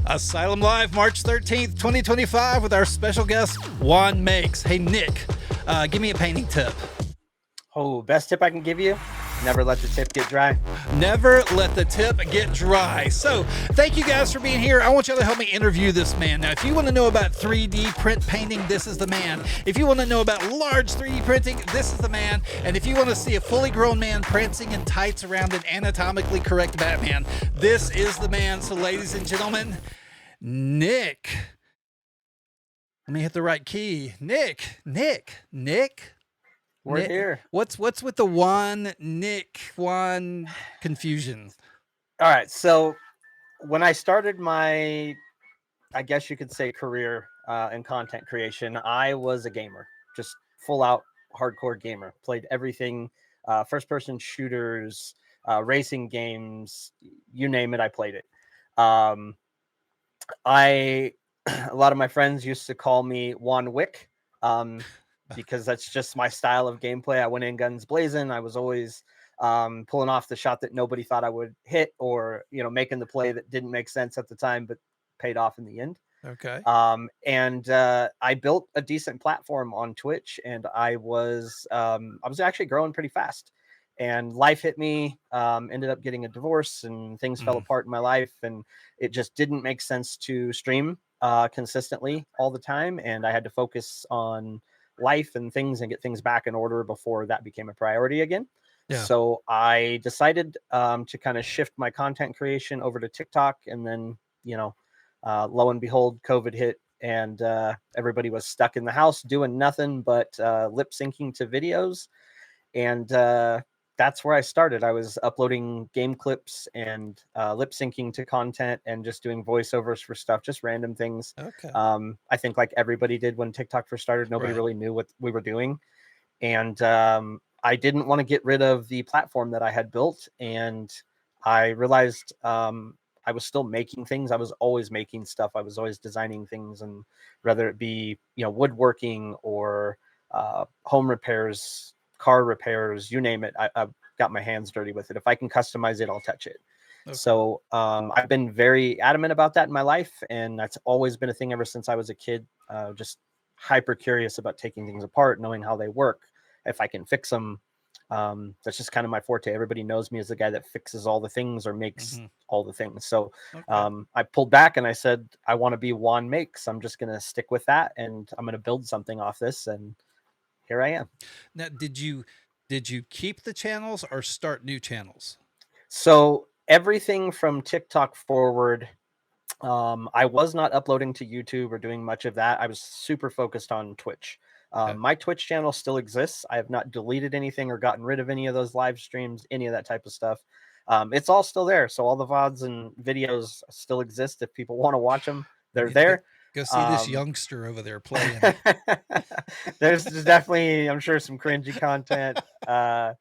Asylum Live, March 13th, 2025, with our special guest, Juan Makes. Hey, Nick, give me a painting tip. Oh, best tip I can give you: never let the tip get dry. Never let the tip get dry. So, thank you guys for being here. I want y'all to help me interview this man. Now, if you want to know about 3D print painting, this is the man. If you want to know about large 3D printing, this is the man. And if you want to see a fully grown man prancing in tights around an anatomically correct Batman, this is the man. So, ladies and gentlemen, Nick. Let me hit the right key. Nick. We're here. What's with the Juan confusion? All right. So when I started my, I guess you could say, career in content creation, I was a gamer, just full out hardcore gamer. Played everything, first person shooters, racing games, you name it, I played it. I A lot of my friends used to call me Juan Wick, because that's just my style of gameplay. I went in guns blazing. I was always pulling off the shot that nobody thought I would hit, or making the play that didn't make sense at the time but paid off in the end. Okay. And I built a decent platform on Twitch, and I was actually growing pretty fast. And life hit me. Ended up getting a divorce, and things fell apart in my life, and it just didn't make sense to stream consistently all the time. And I had to focus on life and things and get things back in order before that became a priority again. Yeah. So I decided to kind of shift my content creation over to TikTok, and then lo and behold, COVID hit, and everybody was stuck in the house doing nothing but lip syncing to videos. And that's where I started. I was uploading game clips and lip syncing to content, and just doing voiceovers for stuff, just random things. Okay. I think like everybody did when TikTok first started, nobody really knew what we were doing. And I didn't want to get rid of the platform that I had built. And I realized I was still making things. I was always making stuff. I was always designing things, and whether it be woodworking or home repairs, car repairs, you name it, I've got my hands dirty with it. If I can customize it, I'll touch it. Okay. So I've been very adamant about that in my life, and that's always been a thing ever since I was a kid. Just hyper curious about taking things apart, knowing how they work, if I can fix them. That's just kind of my forte. Everybody knows me as the guy that fixes all the things or makes all the things. So I pulled back and I said, I want to be Juan Makes. I'm just going to stick with that, and I'm going to build something off this. And here I am. Now, did you keep the channels or start new channels? So everything from TikTok forward, I was not uploading to YouTube or doing much of that. I was super focused on Twitch. My Twitch channel still exists. I have not deleted anything or gotten rid of any of those live streams, any of that type of stuff. It's all still there. So all the VODs and videos still exist. If people want to watch them, they're there. Go see this youngster over there playing. There's definitely, I'm sure, some cringy content. There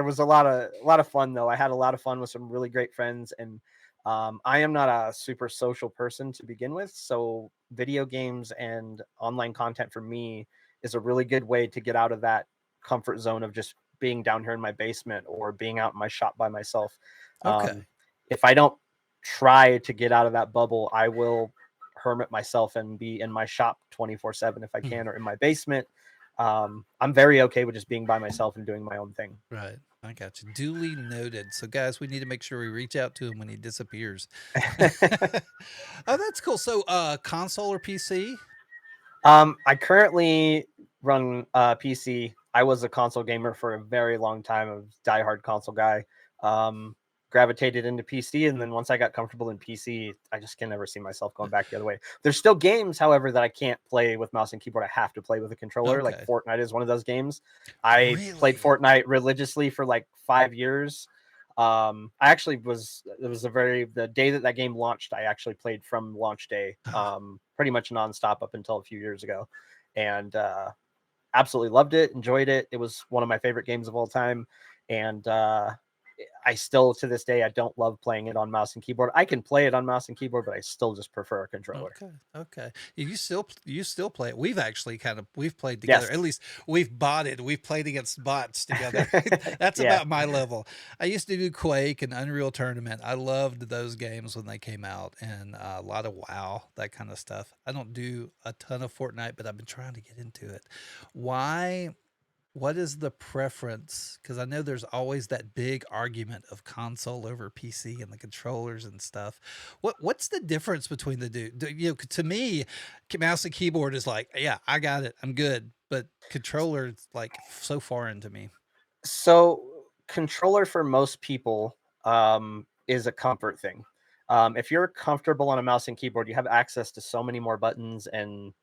was a lot of fun though. I had a lot of fun with some really great friends, and I am not a super social person to begin with, so video games and online content for me is a really good way to get out of that comfort zone of just being down here in my basement or being out in my shop by myself. If I don't try to get out of that bubble, I will hermit myself and be in my shop 24/7 if I can, or in my basement. I'm very okay with just being by myself and doing my own thing. Right. I got you. Duly noted. So, guys, we need to make sure we reach out to him when he disappears. Oh, that's cool. So, console or PC? I currently run PC. I was a console gamer for a very long time. I was a diehard console guy. Gravitated into PC, and then once I got comfortable in PC, I just can never see myself going back the other way. There's still games, however, that I can't play with mouse and keyboard. I have to play with a controller. Like Fortnite is one of those games. I played Fortnite religiously for like 5 years. I actually it was the day that game launched, I actually played from launch day, pretty much nonstop up until a few years ago, and absolutely loved it, enjoyed it. It was one of my favorite games of all time, and I still, to this day, I don't love playing it on mouse and keyboard. I can play it on mouse and keyboard, but I still just prefer a controller. Okay. You still play it. We've played together. Yes. At least we've botted. We've played against bots together. That's Yeah. about my level. I used to do Quake and Unreal Tournament. I loved those games when they came out, and a lot of WoW, that kind of stuff. I don't do a ton of Fortnite, but I've been trying to get into it. Why? What is the preference? Because I know there's always that big argument of console over PC and the controllers and stuff. What's the difference between the two? You know, to me, mouse and keyboard is like, yeah, I got it, I'm good. But controller is like so foreign to me. So controller for most people is a comfort thing. If you're comfortable on a mouse and keyboard, you have access to so many more buttons and,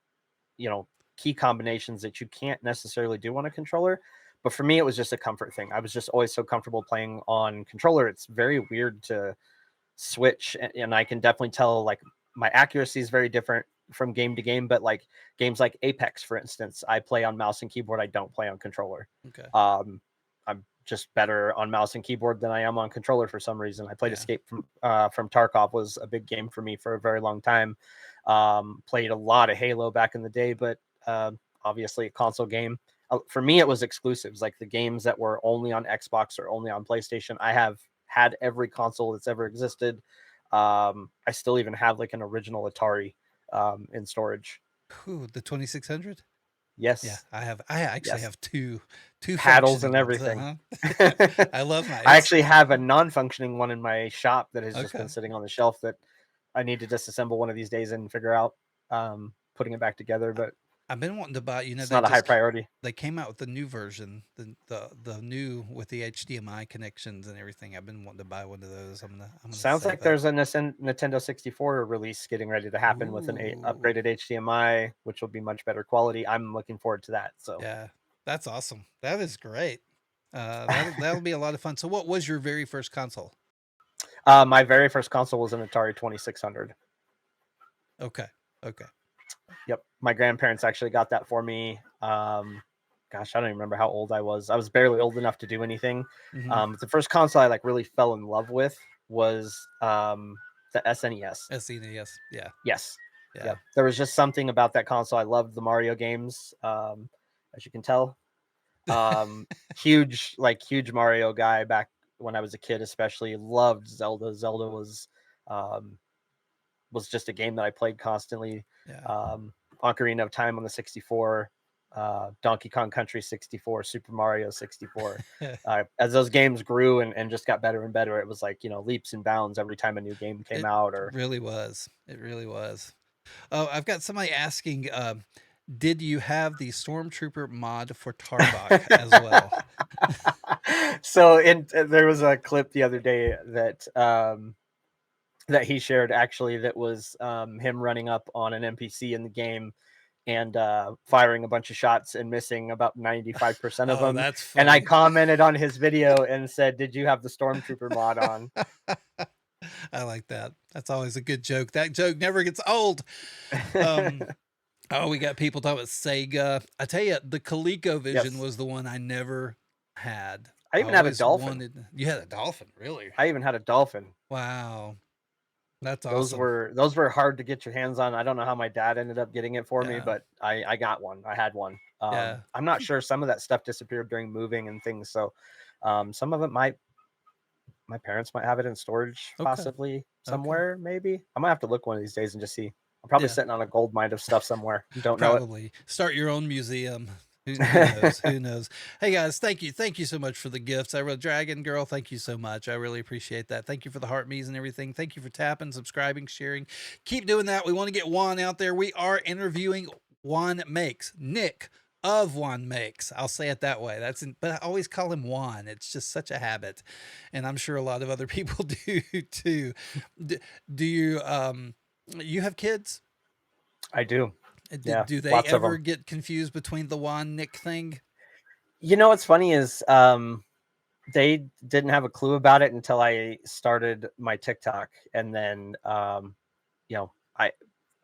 you know, key combinations that you can't necessarily do on a controller. But for me, it was just a comfort thing. I was just always so comfortable playing on controller. It's very weird to switch, and I can definitely tell like my accuracy is very different from game to game. But like games like Apex, for instance, I play on mouse and keyboard. I don't play on controller. Okay. I'm just better on mouse and keyboard than I am on controller for some reason. I played Yeah. Escape from Tarkov, was a big game for me for a very long time. Played a lot of Halo back in the day, but obviously a console game. For me, it was exclusives, like the games that were only on Xbox or only on PlayStation. I have had every console that's ever existed. I still even have like an original Atari in storage. Ooh, the 2600. Yes. Yeah, I have. I actually Yes. have two Paddles functioning and ones. everything. I love my. I actually have a non-functioning one in my shop that has just Okay. been sitting on the shelf that I need to disassemble one of these days and figure out putting it back together. But I've been wanting to buy. You know, it's they not a high just priority. they came out with the new version, the new with the HDMI connections and everything. I've been wanting to buy one of those. I'm gonna Sounds save like up. there's a Nintendo 64 release getting ready to happen with an Ooh. upgraded HDMI, which will be much better quality. I'm looking forward to that. So Yeah, that's awesome. That is great. That'll be a lot of fun. So, what was your very first console? my very first console was an Atari 2600. Okay. Okay. Yep. My grandparents actually got that for me. Gosh, I don't even remember how old I was. I was barely old enough to do anything. Mm-hmm. The first console I like really fell in love with was the SNES. SNES. Yeah. Yes. Yeah. Yep. There was just something about that console. I loved the Mario games, as you can tell. Huge Mario guy back when I was a kid, especially. Loved Zelda. Zelda was just a game that I played constantly. Yeah. Ocarina of Time on the 64, Donkey Kong Country 64, Super Mario 64. As those games grew and just got better and better, it was like, you know, leaps and bounds every time a new game came It out. Or really was. It really was. Oh, I've got somebody asking, did you have the Stormtrooper mod for Tarbach as well? So there was a clip the other day that he shared, actually, that was him running up on an NPC in the game and firing a bunch of shots and missing about 95% of Oh, them. that's And I funny. commented on his video and said, "Did you have the Stormtrooper mod on?" I like that. That's always a good joke. That joke never gets old. Um, oh, we got people talking about Sega. I tell you, the ColecoVision Yes. was the one I never had. I I even had a always Dolphin. wanted. You had a Dolphin, really? I even had a Dolphin. Wow, that's Those awesome. were hard to get your hands on. I don't know how my dad ended up getting it for me, Yeah, but I got one. I had one. yeah. I'm not sure. Some of that stuff disappeared during moving and things. So some of it my parents might have it in storage, Okay, possibly okay. somewhere. Maybe I might have to look one of these days and just see. I'm probably Yeah, sitting on a gold mine of stuff somewhere. Don't know it. probably start your own museum. Who knows? Who knows? Hey guys, thank you so much for the gifts. I really, Dragon Girl, thank you so much. I really appreciate that. Thank you for the heart me's and everything. Thank you for tapping, subscribing, sharing. Keep doing that. We want to get Juan out there. We are interviewing Juan Makes, Nick of Juan Makes. I'll say it that way. But I always call him Juan. It's just such a habit, and I'm sure a lot of other people do too. Do you you have kids? I do. Do, Yeah, do they lots of ever them. get confused between the Juan Nick thing? You know what's funny is they didn't have a clue about it until I started my TikTok, and then I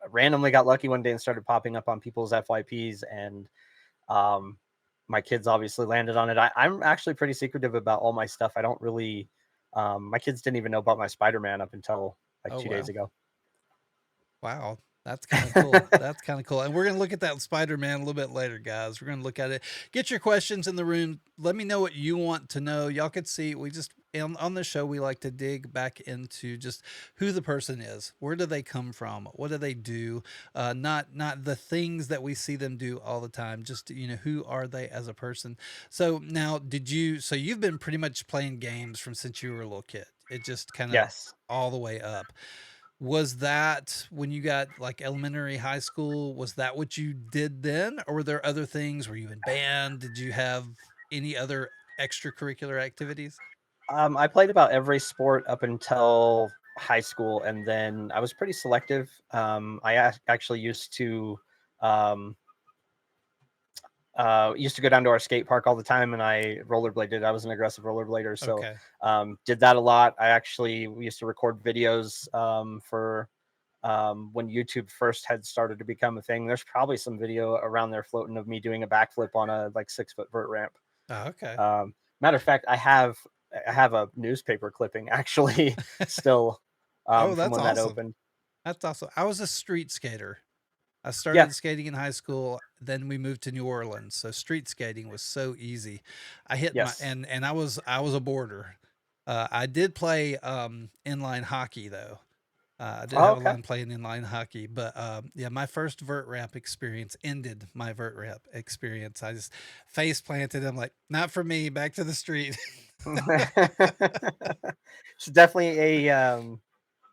randomly got lucky one day and started popping up on people's FYPs, and um, my kids obviously landed on it. I'm actually pretty secretive about all my stuff. I don't really My kids didn't even know about my Spider-Man up until like Oh 2 days wow. ago. Wow, that's kind of cool. That's kind of cool. And we're going to look at that Spider-Man a little bit later, guys. We're going to look at it. Get your questions in the room. Let me know what you want to know. Y'all could see we just on the show we like to dig back into just who the person is. Where do they come from? What do they do? Not the things that we see them do all the time. Just who are they as a person? So now, so you've been pretty much playing games from since you were a little kid. It just kind of Yes. all the way up. Was that when you got like elementary, high school? Was that what you did then? Or were there other things? Were you in band? Did you have any other extracurricular activities? I played about every sport up until high school, and then I was pretty selective. Actually um, used to go down to our skate park all the time, and I rollerbladed. I was an aggressive rollerblader, so Okay. did that a lot. We used to record videos for when YouTube first had started to become a thing. There's probably some video around there floating of me doing a backflip on a like 6 foot vert ramp. Oh, okay. Matter of fact, I have a newspaper clipping actually still Oh, from that's when that awesome. opened. That's awesome. I was a street skater. I Yeah. started skating in high school, then we moved to New Orleans. So street skating was so easy. I hit my Yes. and I was a boarder. I did play inline hockey though. I did Oh, have a okay. line playing inline hockey, but yeah, my first vert ramp experience ended my vert ramp experience. I just face planted. I'm like, not for me. Back to the street. It's definitely a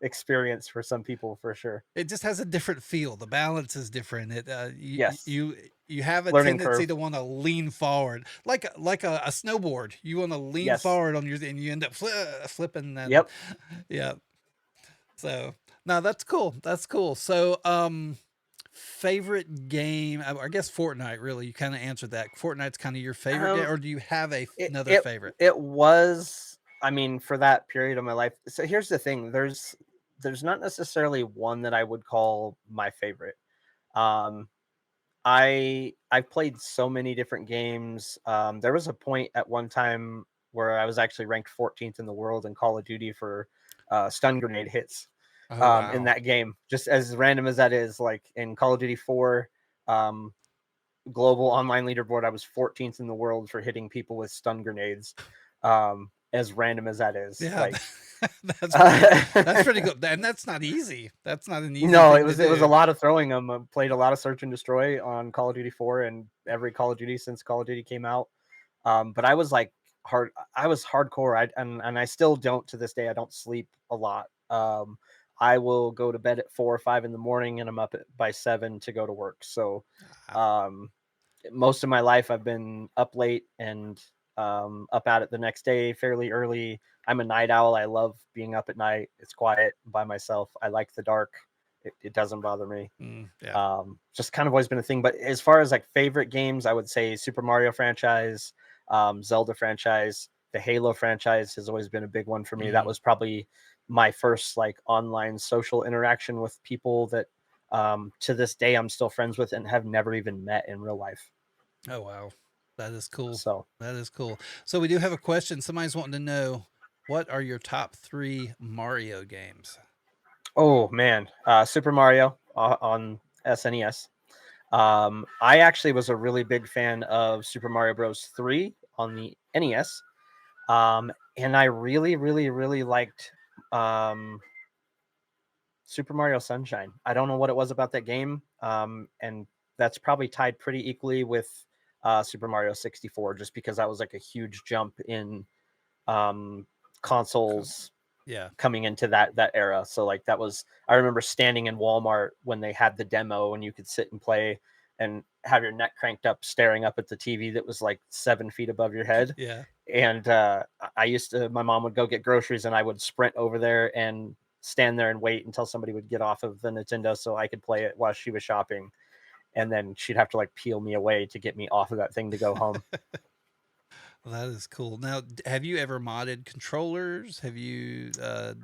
experience for some people for sure. It just has a different feel. The balance is different. It Yes. you have a Learning tendency curve. to want to lean forward, like a snowboard. You want to lean Yes. forward on your, and you end up flipping. And Yep. yeah, so no, that's cool. That's cool. So favorite game? I guess Fortnite. Really, you kind of answered that. Fortnite's kind of your favorite game, Um, or do you have it another it favorite? it was. I mean, for that period of my life. So here's the thing. There's not necessarily one that I would call my favorite. Um, I've played so many different games. There was a point at one time where I was actually ranked 14th in the world in Call of Duty for stun grenade hits Oh in wow. that game. Just as random as that is, like in Call of Duty 4 um, global online leaderboard, I was 14th in the world for hitting people with stun grenades. As random as that is, Yeah, like that's pretty. uh, That's pretty good, and that's not easy. That's not an easy no, thing to it was a do. lot of throwing them. Played a lot of search and destroy on Call of Duty 4 and every Call of Duty since Call of Duty came out. But I was like I was hardcore. And I still don't to this day. I don't sleep a lot. I will go to bed at 4 or 5 in the morning, and I'm up by 7 to go to work. So, Ah, um, most of my life I've been up late and up at it the next day fairly early. I'm a night owl. I love being up at night. It's quiet by myself. I like the dark. It doesn't bother me. yeah. Just kind of always been a thing. But as far as like favorite games, I would say Super Mario franchise, Zelda franchise, the Halo franchise has always been a big one for me. That Mm. was probably my first like online social interaction with people that to this day I'm still friends with and have never even met in real life. Oh wow, that is cool. So, That is cool. So we do have a question. Somebody's wanting to know, what are your top three Mario games? oh man, Super Mario on SNES. I actually was a really big fan of Super Mario Bros. 3 on the NES. And I really, really, really liked um, Super Mario Sunshine. I don't know what it was about that game. And that's probably tied pretty equally with Super Mario 64, just because that was like a huge jump in um, Co- consoles Yeah, coming into that era. So like that was I remember standing in Walmart when they had the demo and you could sit and play and have your neck cranked up staring up at the TV that was like 7 feet above your head. yeah. And I used to my mom would go get groceries and I would sprint over there and stand there and wait until somebody would get off of the Nintendo so I could play it while she was shopping. And then she'd have to like peel me away to get me off of that thing to go home. Well, that is cool. Now, have you ever modded controllers? Have you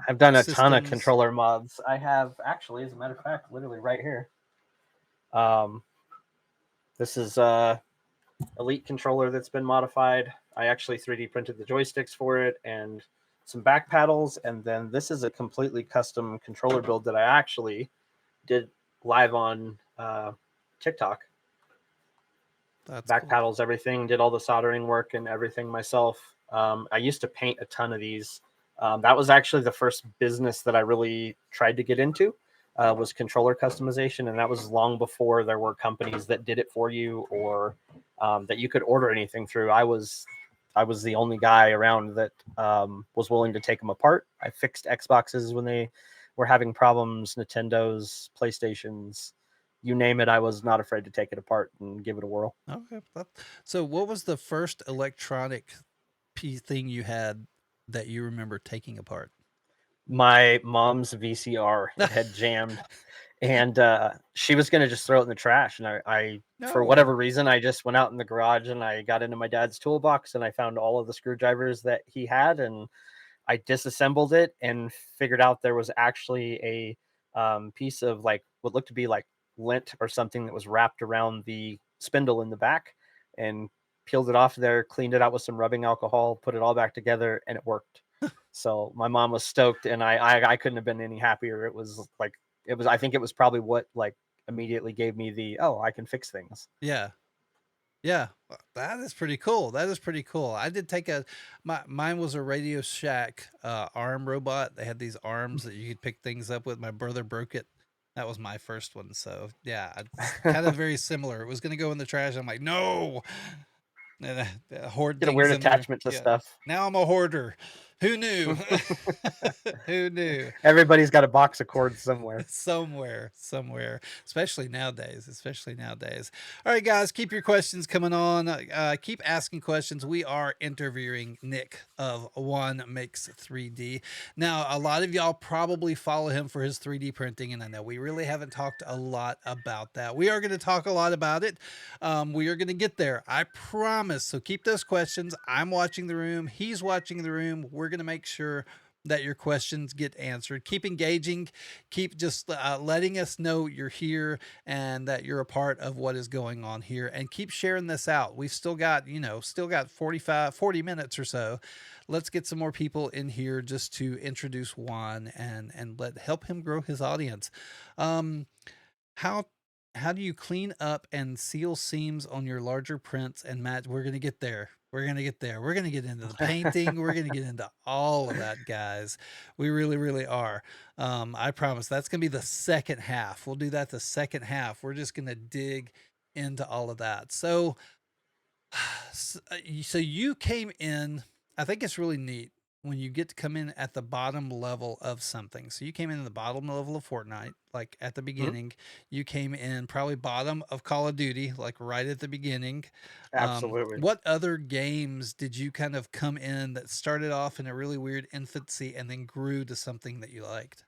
I've done a ton of systems? controller mods. I have actually, as a matter of fact, literally right here. Um, this is Elite controller that's been modified. I actually 3D printed the joysticks for it and some back paddles, and then this is a completely custom controller build that I actually did live on TikTok. That's Back cool. paddles, everything, did all the soldering work and everything myself. I used to paint a ton of these. That was actually the first business that I really tried to get into, was controller customization, and that was long before there were companies that did it for you, or that you could order anything through. I was the only guy around that was willing to take them apart. I fixed Xboxes when they were having problems, Nintendos, PlayStations, you name it. I was not afraid to take it apart and give it a whirl. Okay. So, what was the first electronic thing you had that you remember taking apart? My mom's VCR, it had jammed, and she was going to just throw it in the trash. And I, for No. whatever reason, I just went out in the garage and I got into my dad's toolbox and I found all of the screwdrivers that he had, and I disassembled it and figured out there was actually a piece of like what looked to be like lint or something that was wrapped around the spindle in the back, and peeled it off there, cleaned it out with some rubbing alcohol, put it all back together, and it worked. So my mom was stoked, and I couldn't have been any happier. It was like I think it was probably what like immediately gave me the, oh, I can fix things. Yeah. Yeah, that is pretty cool. That is pretty cool. I did take mine was a Radio Shack arm robot. They had these arms that you could pick things up with. My brother broke it. That was my first one. So yeah, it's kind of very similar. It was going to go in the trash. I'm like, no, and hoard Get a things weird in there. attachment to Yeah. stuff. Now I'm a hoarder. Who knew? Who knew? Everybody's got a box of cords somewhere. somewhere, especially nowadays. All right, guys, keep your questions coming on. Keep asking questions. We are interviewing Nick of Juan Makes 3D. Now, a lot of y'all probably follow him for his 3D printing, and I know we really haven't talked a lot about that. We are going to talk a lot about it. We are going to get there, I promise. So keep those questions. I'm watching the room, he's watching the room. We're going to make sure that your questions get answered. Keep engaging. Keep just letting us know you're here and that you're a part of what is going on here, and keep sharing this out. We've still got, still got 40 minutes or so. Let's get some more people in here just to introduce Juan and help him grow his audience. Um, how how do you clean up and seal seams on your larger prints and match? We're gonna get there. We're gonna get there. We're gonna get into the painting. We're gonna get into all of that, guys. We really, really are. I promise that's gonna be the second half. We'll do that the second half. We're just gonna dig into all of that. So you came in. I think it's really neat when you get to come in at the bottom level of something. So you came in at the bottom level of Fortnite, like at the Mhm. beginning. You came in probably bottom of Call of Duty, like right at the beginning. Absolutely. What other games did you kind of come in that started off in a really weird infancy and then grew to something that you liked?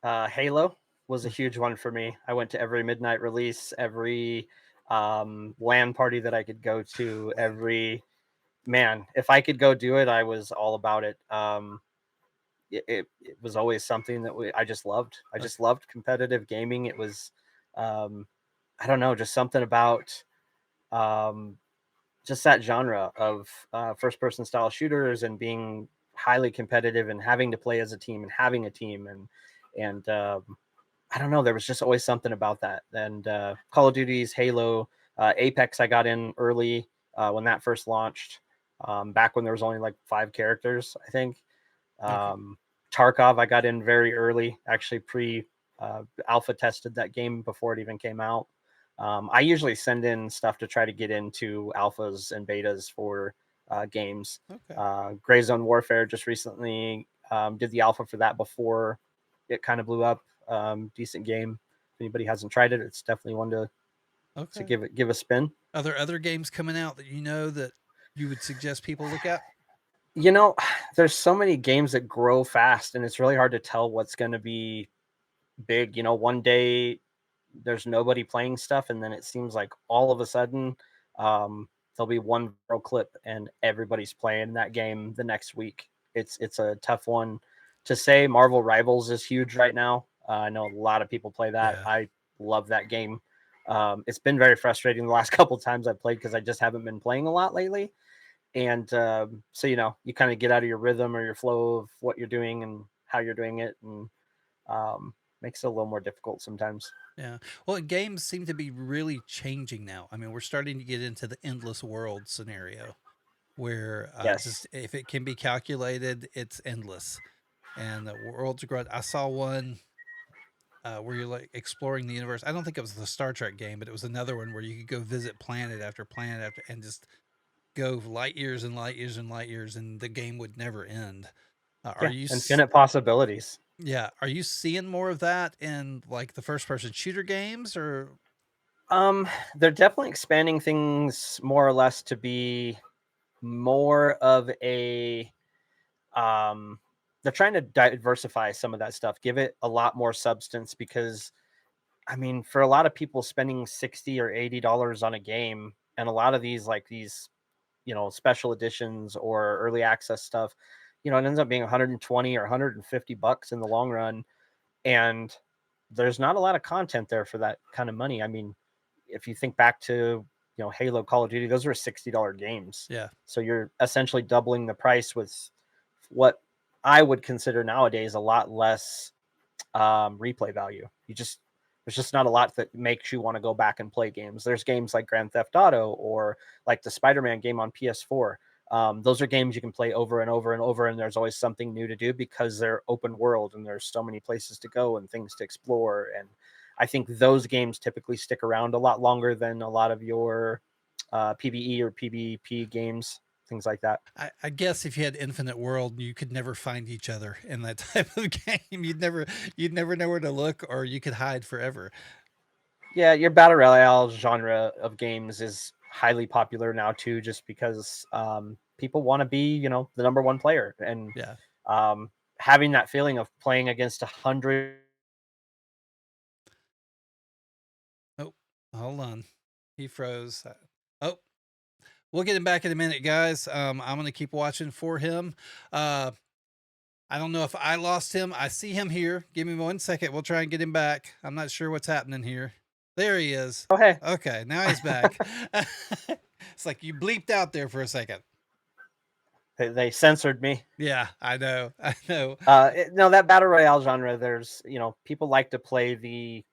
Halo was a Mm. huge one for me. I went to every midnight release, every LAN party that I could go to, Land. every man. If I could go do it, I was all about it. It was always something that I just loved. I Okay. just loved competitive gaming. It was, um, I don't know, just something about um, just that genre of first person style shooters and being highly competitive and having to play as a team and having a team, and I don't know, there was just always something about that. And Call of Duty's, Halo, Apex, I got in early when that first launched, back when there was only like 5 characters, I think. Okay. um, Tarkov, I got in very early, actually pre alpha tested that game before it even came out. I usually send in stuff to try to get into alphas and betas for games. Okay. Gray Zone Warfare just recently did the alpha for that before it kind of blew up. Decent game. If anybody hasn't tried it, it's definitely one to Okay. give a spin. Are there other games coming out that that you would suggest people look at? You know, there's so many games that grow fast, and it's really hard to tell what's going to be big. One day there's nobody playing stuff, and then it seems like all of a sudden there'll be one viral clip and everybody's playing that game the next week. It's a tough one to say. Marvel Rivals is huge right now. I know a lot of people play that. Yeah. I love that game. It's been very frustrating the last couple times I've played because I just haven't been playing a lot lately. And so you kind of get out of your rhythm or your flow of what you're doing and how you're doing it, and makes it a little more difficult sometimes. Yeah. Well, games seem to be really changing now. I mean, we're starting to get into the endless world scenario where Yes. just if it can be calculated, it's endless. And the worlds are growing. I saw one where you're like exploring the universe. I don't think it was the Star Trek game, but it was another one where you could go visit planet after planet after and just go light years and light years and light years, and the game would never end. Are Yeah, you infinite possibilities. yeah, are you seeing more of that in like the first person shooter games or Um, they're definitely expanding things more or less to be more of a um they're trying to diversify some of that stuff, give it a lot more substance, because I mean, for a lot of people, spending 60 or $80 on a game, and a lot of these special editions or early access stuff, it ends up being 120 or 150 bucks in the long run, and there's not a lot of content there for that kind of money. I mean, if you think back to Halo, Call of Duty, those were $60 games. yeah. So you're essentially doubling the price with what I would consider nowadays a lot less replay value. There's just not a lot that makes you want to go back and play games. There's games like Grand Theft Auto or like the Spider-Man game on PS4. Those are games you can play over and over and over, and there's always something new to do because they're open world and there's so many places to go and things to explore. And I think those games typically stick around a lot longer than a lot of your PvE or PvP games, things like that. I guess if you had infinite world, you could never find each other in that type of game. You'd never know where to look, or you could hide forever. Yeah, your battle royale genre of games is highly popular now too, just because people want to be, the number one player, and Yeah. um, having that feeling of playing against 100. Oh, hold on. He froze. Oh, we'll get him back in a minute, guys. I'm gonna keep watching for him. Uh, I don't know if I lost him. I see him here. Give me 1 second. We'll try and get him back. I'm not sure what's happening here. There he is. Oh hey, Okay, now he's back. It's like you bleeped out there for a second. they censored me. Yeah, I know. I know. No, that battle royale genre, there's people like to play the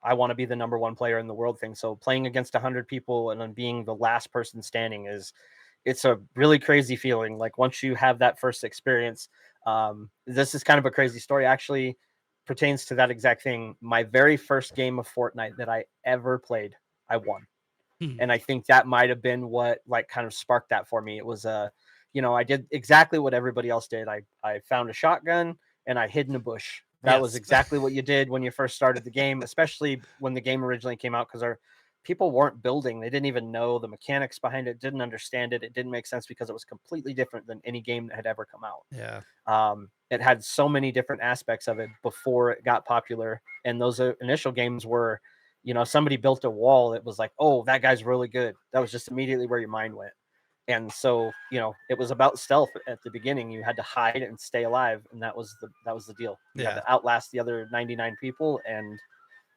I want to be the number one player in the world thing. So playing against 100 people and then being the last person standing it's a really crazy feeling. Like once you have that first experience, this is kind of a crazy story. Actually, pertains to that exact thing. My very first game of Fortnite that I ever played, I won, Hmm. and I think that might have been what like kind of sparked that for me. It was I did exactly what everybody else did. I found a shotgun and I hid in a bush. That was Yes. exactly what you did when you first started the game, especially when the game originally came out, because our people weren't building. They didn't even know the mechanics behind it, didn't understand it. It didn't make sense because it was completely different than any game that had ever come out. Yeah. It had so many different aspects of it before it got popular. And those initial games were, somebody built a wall. It was like, oh, that guy's really good. That was just immediately where your mind went. And so, it was about stealth at the beginning. You had to hide and stay alive, and that was the deal. You had Yeah. to outlast the other 99 people, and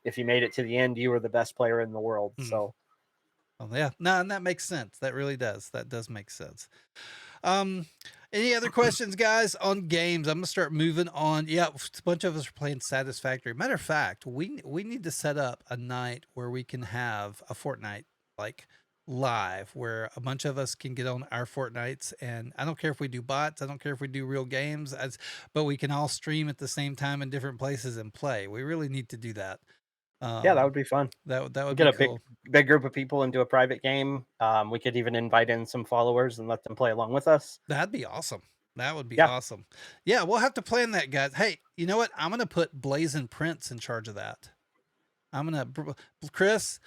if you made it to the end, you were the best player in the world. Hmm. So Well, yeah. No, and that makes sense. That really does. That does make sense. Um, any other questions, guys, on games? I'm gonna start moving on. Yeah, a bunch of us are playing Satisfactory. Matter of fact, we need to set up a night where we can have a Fortnite like live, where a bunch of us can get on our Fortnites, and I don't care if we do bots, I don't care if we do real games, but we can all stream at the same time in different places and play. We really need to do that. yeah, that Um, would be fun. that We'll would get be a big cool. big group of people into a private game. We could even invite in some followers and let them play along with us. That'd be awesome. That would be Yeah. awesome. Yeah, we'll have to plan that, guys. Hey, you know what? I'm gonna put Blazing Prince in charge of that. Chris.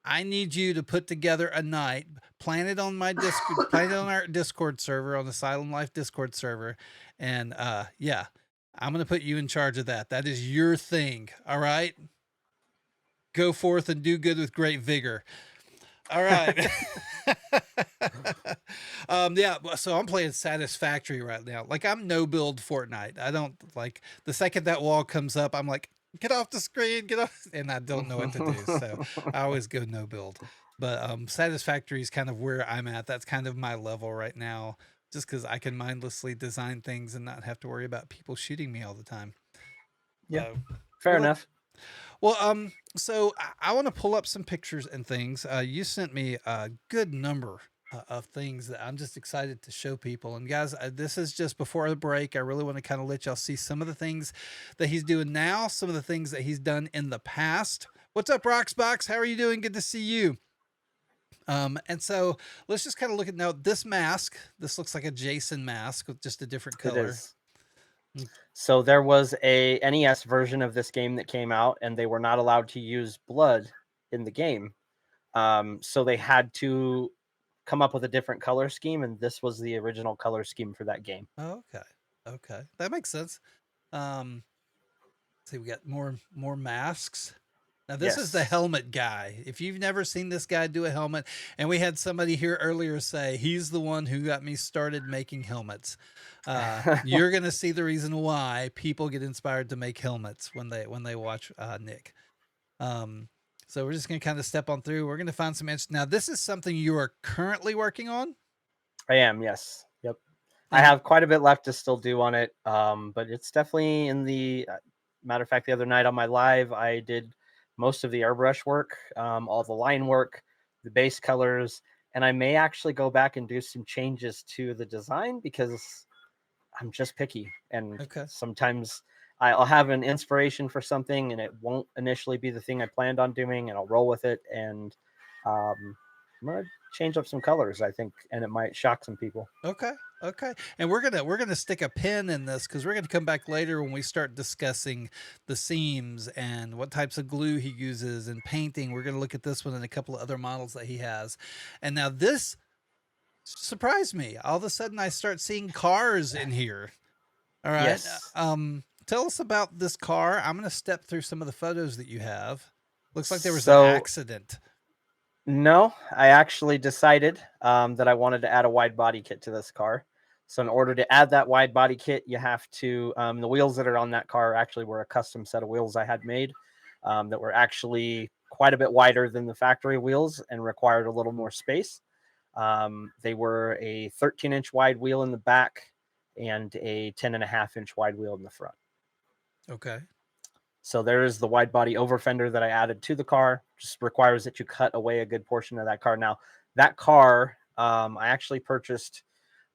I need you to put together a night, plan it on my Discord, plan it on our Discord server, on the Silent Life Discord server, and yeah, I'm gonna put you in charge of that. That is your thing. All right, go forth and do good with great vigor. All right. Yeah, so I'm playing Satisfactory right now. Like I'm no build Fortnite. I don't like the second that wall comes up, I'm like, get off the screen, get off, and I don't know what to do. So I always go no build. But Satisfactory is kind of where I'm at. That's kind of my level right now, just because I can mindlessly design things and not have to worry about people shooting me all the time. Yeah, So, fair well, enough. so I want to pull up some pictures and things. You sent me a good number of things that I'm just excited to show people. And guys, this is just before the break. I really want to kind of let y'all see some of the things that he's doing now, some of the things that he's done in the past. What's up, Roxbox? How are you doing? Good to see you. And so let's just kind of look at now this mask. This looks like a Jason mask with just a different It color. is. So there was a NES version of this game that came out, and they were not allowed to use blood in the game. So they had to come up with a different color scheme, and this was the original color scheme for that game. Oh, okay. Okay. That makes sense. Um, see, we got more masks. Now this is the Yes. helmet guy. If you've never seen this guy do a helmet, and we had somebody here earlier say he's the one who got me started making helmets. You're gonna see the reason why people get inspired to make helmets when they watch Nick. Um, so we're just gonna kind of step on through. We're gonna find some interesting. Now this is something you are currently working on, I am, yes. Yep. I and have quite a bit left to still do on it, but it's definitely in the matter of fact, the other night on my live, I did most of the airbrush work, all the line work, the base colors, and I may actually go back and do some changes to the design because I'm just picky. And okay. sometimes I'll have an inspiration for something and it won't initially be the thing I planned on doing, and I'll roll with it. And I'm going to change up some colors, I think, and it might shock some people. Okay. Okay. And we're gonna stick a pin in this because we're gonna come back later when we start discussing the seams and what types of glue he uses and painting. We're gonna look at this one and a couple of other models that he has. And now this surprised me. All of a sudden I start seeing cars in here. All right. Yes. Tell us about this car. I'm gonna step through some of the photos that you have. Looks like there was an So, accident. no, I actually decided that I wanted to add a wide body kit to this car. So, in order to add that wide body kit, you have to, the wheels that are on that car actually were a custom set of wheels I had made that were actually quite a bit wider than the factory wheels and required a little more space. They were a 13-inch wide wheel in the back and a 10.5-inch wide wheel in the front. Okay. So there is the wide body over fender that I added to the car. Just requires that you cut away a good portion of that car. Now, that car I actually purchased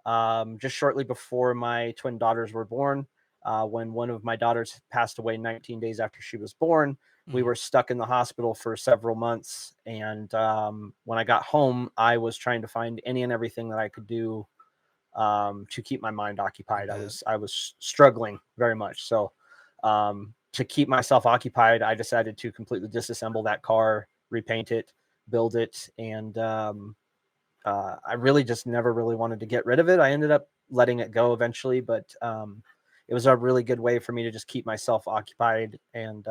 just shortly before my twin daughters were born. When one of my daughters passed away 19 days after she was born, we Mm, were stuck in the hospital for several months. And when I got home, I was trying to find any and everything that I could do to keep my mind I occupied. I bet. was I was struggling very much. So to keep myself occupied, I decided to completely disassemble that car, repaint it, build it, and I really just never really wanted to get rid of it. I ended up letting it go eventually, but it was a really good way for me to just keep myself occupied and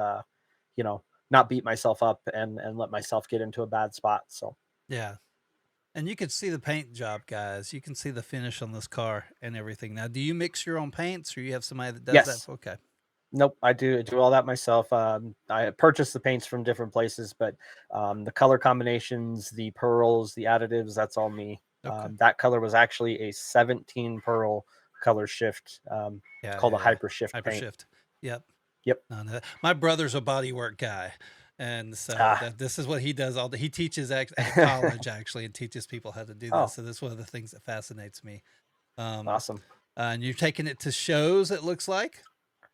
you know not beat myself up and let myself get into a bad spot. So Yeah. And you can see the paint job, guys. You can see the finish on this car and everything. Now, do you mix your own paints, or you have somebody that does that? yes, Okay, nope, I do all that myself. I purchase the paints from different places, but the color combinations, the pearls, the additives, that's all me. okay, That color was actually a 17 pearl color shift. It's yeah, called yeah, a yeah. hyper shift paint. Hypershift. Yep. Yep. No, no. My brother's a bodywork guy, and so Ah. this is what he does. He teaches at college actually, and teaches people how to do this. Oh, So this is one of the things that fascinates me. Um, awesome. and you're taking it to shows. It looks like,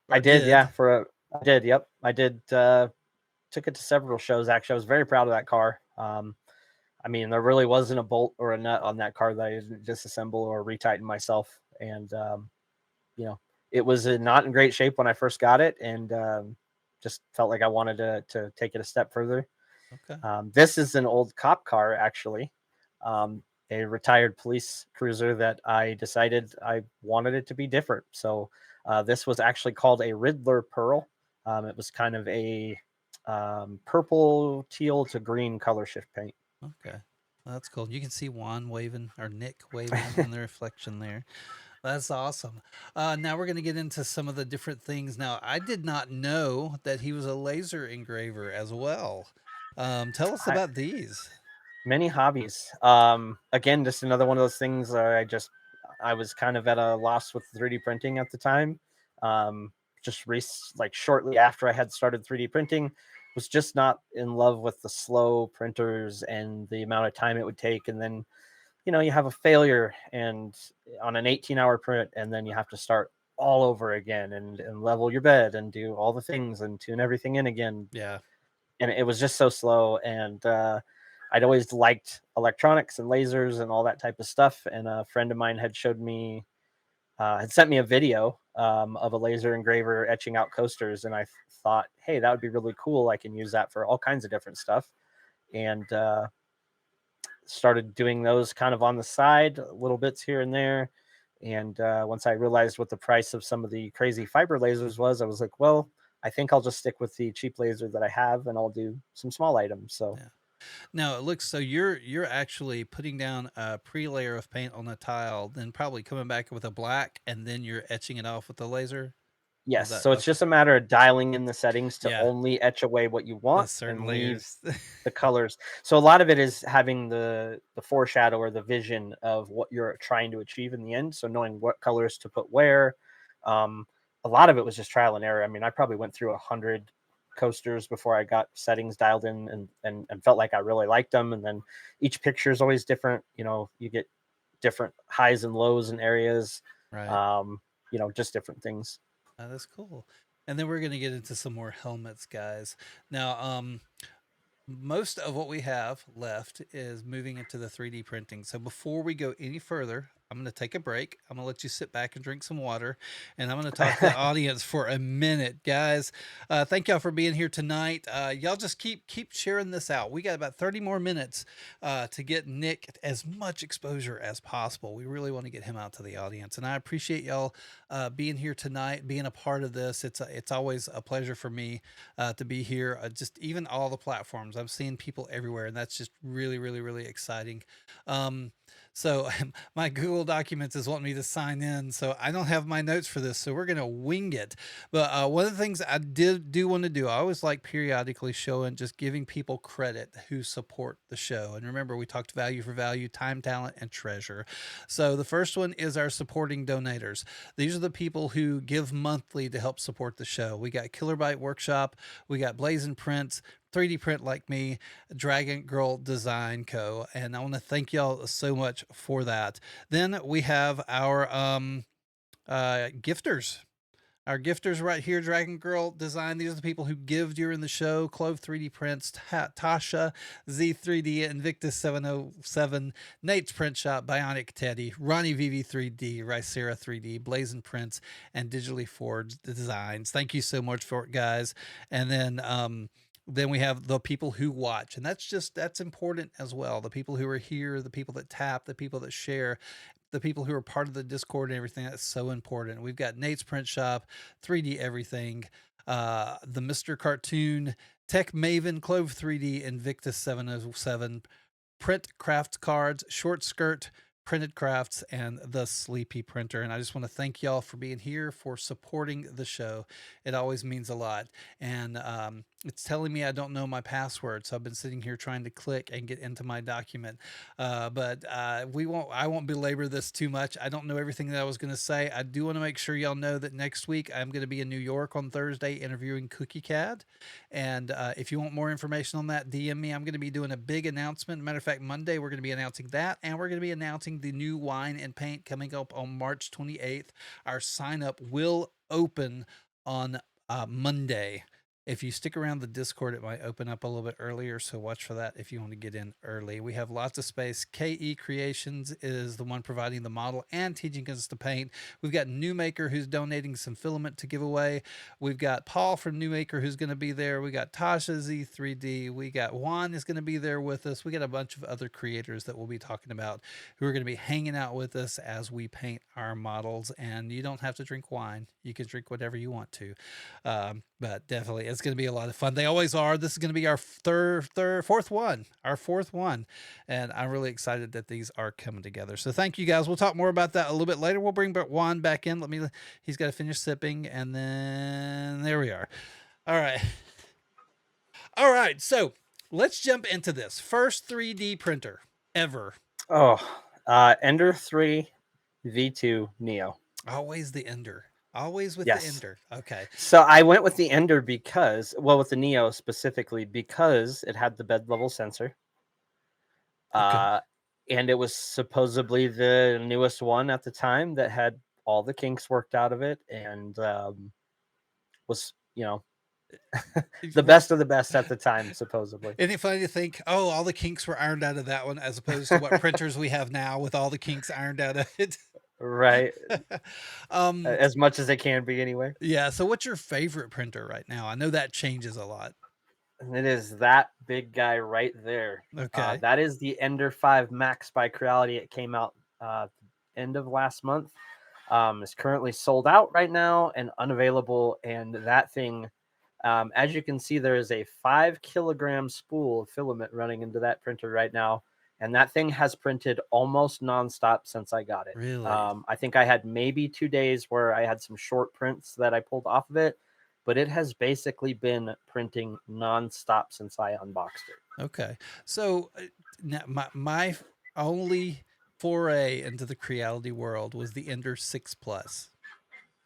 I or did, yeah. did. I did, yep. I did. Took it to several shows. Actually, I was very proud of that car. I mean, there really wasn't a bolt or a nut on that car that I didn't disassemble or retighten myself, and you know, it was not in great shape when I first got it, and just felt like I wanted to take it a step further. Okay. This is an old cop car, actually, um, a retired police cruiser that I decided I wanted it to be different. So this was actually called a Riddler Pearl. It was kind of a purple, teal to green color shift paint. Okay. Well, that's cool. You can see Juan waving or Nick waving in the reflection there. That's awesome. Now we're going to get into some of the different things. Now, I did not know that he was a laser engraver as well. Tell us I, about these. Many hobbies. Again, just another one of those things where I was kind of at a loss with 3D printing at the time. Um, like shortly after I had started 3D printing, was just not in love with the slow printers and the amount of time it would take. And then, you have a failure and on an 18-hour print, and then you have to start all over again and level your bed and do all the things and tune everything in again. Yeah. And it was just so slow. And I'd always liked electronics and lasers and all that type of stuff. And a friend of mine had sent me a video of a laser engraver etching out coasters, and I thought, hey, that would be really cool. I can use that for all kinds of different stuff. And started doing those kind of on the side, little bits here and there. And once I realized what the price of some of the crazy fiber lasers was, I was like, well, I think I'll just stick with the cheap laser that I have, and I'll do some small items. So Yeah. Now it looks so you're actually putting down a pre-layer of paint on the tile, then probably coming back with a black, and then you're etching it off with the laser. Is yes, that so it's okay? just a matter of dialing in the settings to Yeah, only etch away what you the want certain and leave layers. the colors. So a lot of it is having the foreshadow or the vision of what you're trying to achieve in the end. So knowing what colors to put where. Um, a lot of it was just trial and error. I mean, I probably went through 100 coasters before I got settings dialed in and felt like I really liked them. And then each picture is always different. You get different highs and lows in areas. Right. Um, just different things. That's cool. And then we're gonna get into some more helmets, guys. Now, most of what we have left is moving into the 3D printing. So before we go any further, I'm going to take a break. I'm going to let you sit back and drink some water, and I'm going to talk to the audience for a minute, guys. Thank y'all for being here tonight. Y'all just keep sharing this out. We got about 30 more minutes to get Nick as much exposure as possible. We really want to get him out to the audience, and I appreciate y'all being here tonight, being a part of this. It's always a pleasure for me to be here. Just even all the platforms, I'm seeing people everywhere, and that's just really, really, really exciting. Um, so my Google Documents is wanting me to sign in, so I don't have my notes for this. So we're gonna wing it. But one of the things I do want to do, I always like periodically showing, just giving people credit who support the show. And remember, we talked value for value, time, talent, and treasure. So the first one is our supporting donators. These are the people who give monthly to help support the show. We got Killer Bite Workshop, we got Blazing Prints, 3D Print Like Me, Dragon Girl Design Co. And I want to thank y'all so much for that. Then we have our gifters. Our gifters right here, Dragon Girl Design. These are the people who give during the show. Clove 3D Prints, Tasha, Z3D, Invictus 707, Nate's Print Shop, Bionic Teddy, Ronnie VV3D, Ricera 3D, Blazing Prints, and Digitally Forged Designs. Thank you so much for it, guys. And then we have the people who watch, and that's important as well. The people who are here, the people that tap, the people that share, the people who are part of the Discord and everything. That's so important. We've got Nate's Print Shop, 3D Everything, the Mr. Cartoon, Tech Maven, Clove 3D, Invictus 707, Print Craft Cards, Short Skirt, Printed Crafts, and the Sleepy Printer. And I just want to thank y'all for being here, for supporting the show. It always means a lot. And it's telling me I don't know my password, so I've been sitting here trying to click and get into my document. But I won't belabor this too much. I don't know everything that I was going to say. I do want to make sure y'all know that next week I'm going to be in New York on Thursday interviewing Cookie Cad. And if you want more information on that, DM me. I'm going to be doing a big announcement. Matter of fact, Monday we're going to be announcing that, and we're going to be announcing the new wine and paint coming up on March 28th. Our sign up will open on Monday. If you stick around the Discord, it might open up a little bit earlier, so watch for that if you want to get in early. We have lots of space. KE Creations is the one providing the model and teaching us to paint. We've got Newmaker, who's donating some filament to give away. We've got Paul from Newmaker, who's going to be there. We got Tasha Z3D. We got Juan is going to be there with us. We got a bunch of other creators that we'll be talking about who are going to be hanging out with us as we paint our models. And you don't have to drink wine. You can drink whatever you want to. But definitely, it's going to be a lot of fun. They always are. This is going to be our fourth one, and I'm really excited that these are coming together. So thank you, guys. We'll talk more about that a little bit later. We'll bring Juan back in. He's got to finish sipping, and then there we are. All right. So let's jump into this. First 3D printer ever. Oh, Ender 3 V2 Neo. Always the Ender. Always with the Yes. Ender. Okay. So I went with the Ender because, well, with the Neo specifically, because it had the bed level sensor. Okay. And it was supposedly the newest one at the time that had all the kinks worked out of it, and was, the best of the best at the time, supposedly. Isn't it funny to think, oh, all the kinks were ironed out of that one as opposed to what printers we have now with all the kinks ironed out of it? Right. um, As much as it can be, anyway. yeah. So, what's your favorite printer right now? I know that changes a lot. And it is that big guy right there. Okay. That is the Ender 5 Max by Creality. It came out end of last month. Is currently sold out right now and unavailable. And that thing, as you can see, there is a 5-kilogram spool of filament running into that printer right now. And that thing has printed almost nonstop since I got it. Really? I think I had maybe 2 days where I had some short prints that I pulled off of it, but it has basically been printing nonstop since I unboxed it. Okay. So, now my only foray into the Creality world was the Ender 6 Plus.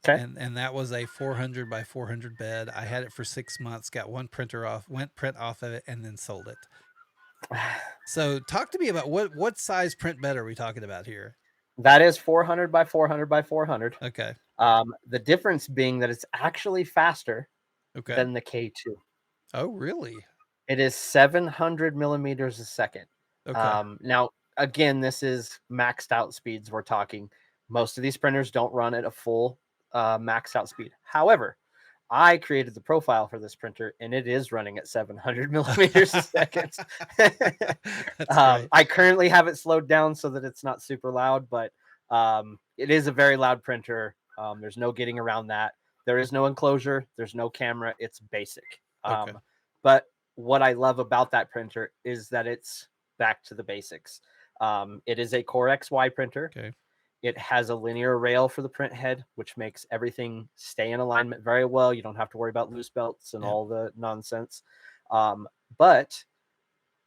Okay. And that was a 400 by 400 bed. I had it for 6 months, got one printer off, went print off of it, and then sold it. So talk to me about what size print bed are we talking about here? That is 400 by 400 by 400. Okay. The difference being that it's actually faster Okay. than the K2. Oh, really? It is 700 millimeters a second. Okay. Now, again, this is maxed out speeds we're talking. Most of these printers don't run at a full maxed out speed. However, I created the profile for this printer, and it is running at 700 millimeters a second. I currently have it slowed down so that it's not super loud, but it is a very loud printer. There's no getting around that. There is no enclosure. There's no camera. It's basic. Okay. But what I love about that printer is that it's back to the basics. It is a Core XY printer. Okay. It has a linear rail for the print head, which makes everything stay in alignment very well. You don't have to worry about loose belts and all the nonsense. But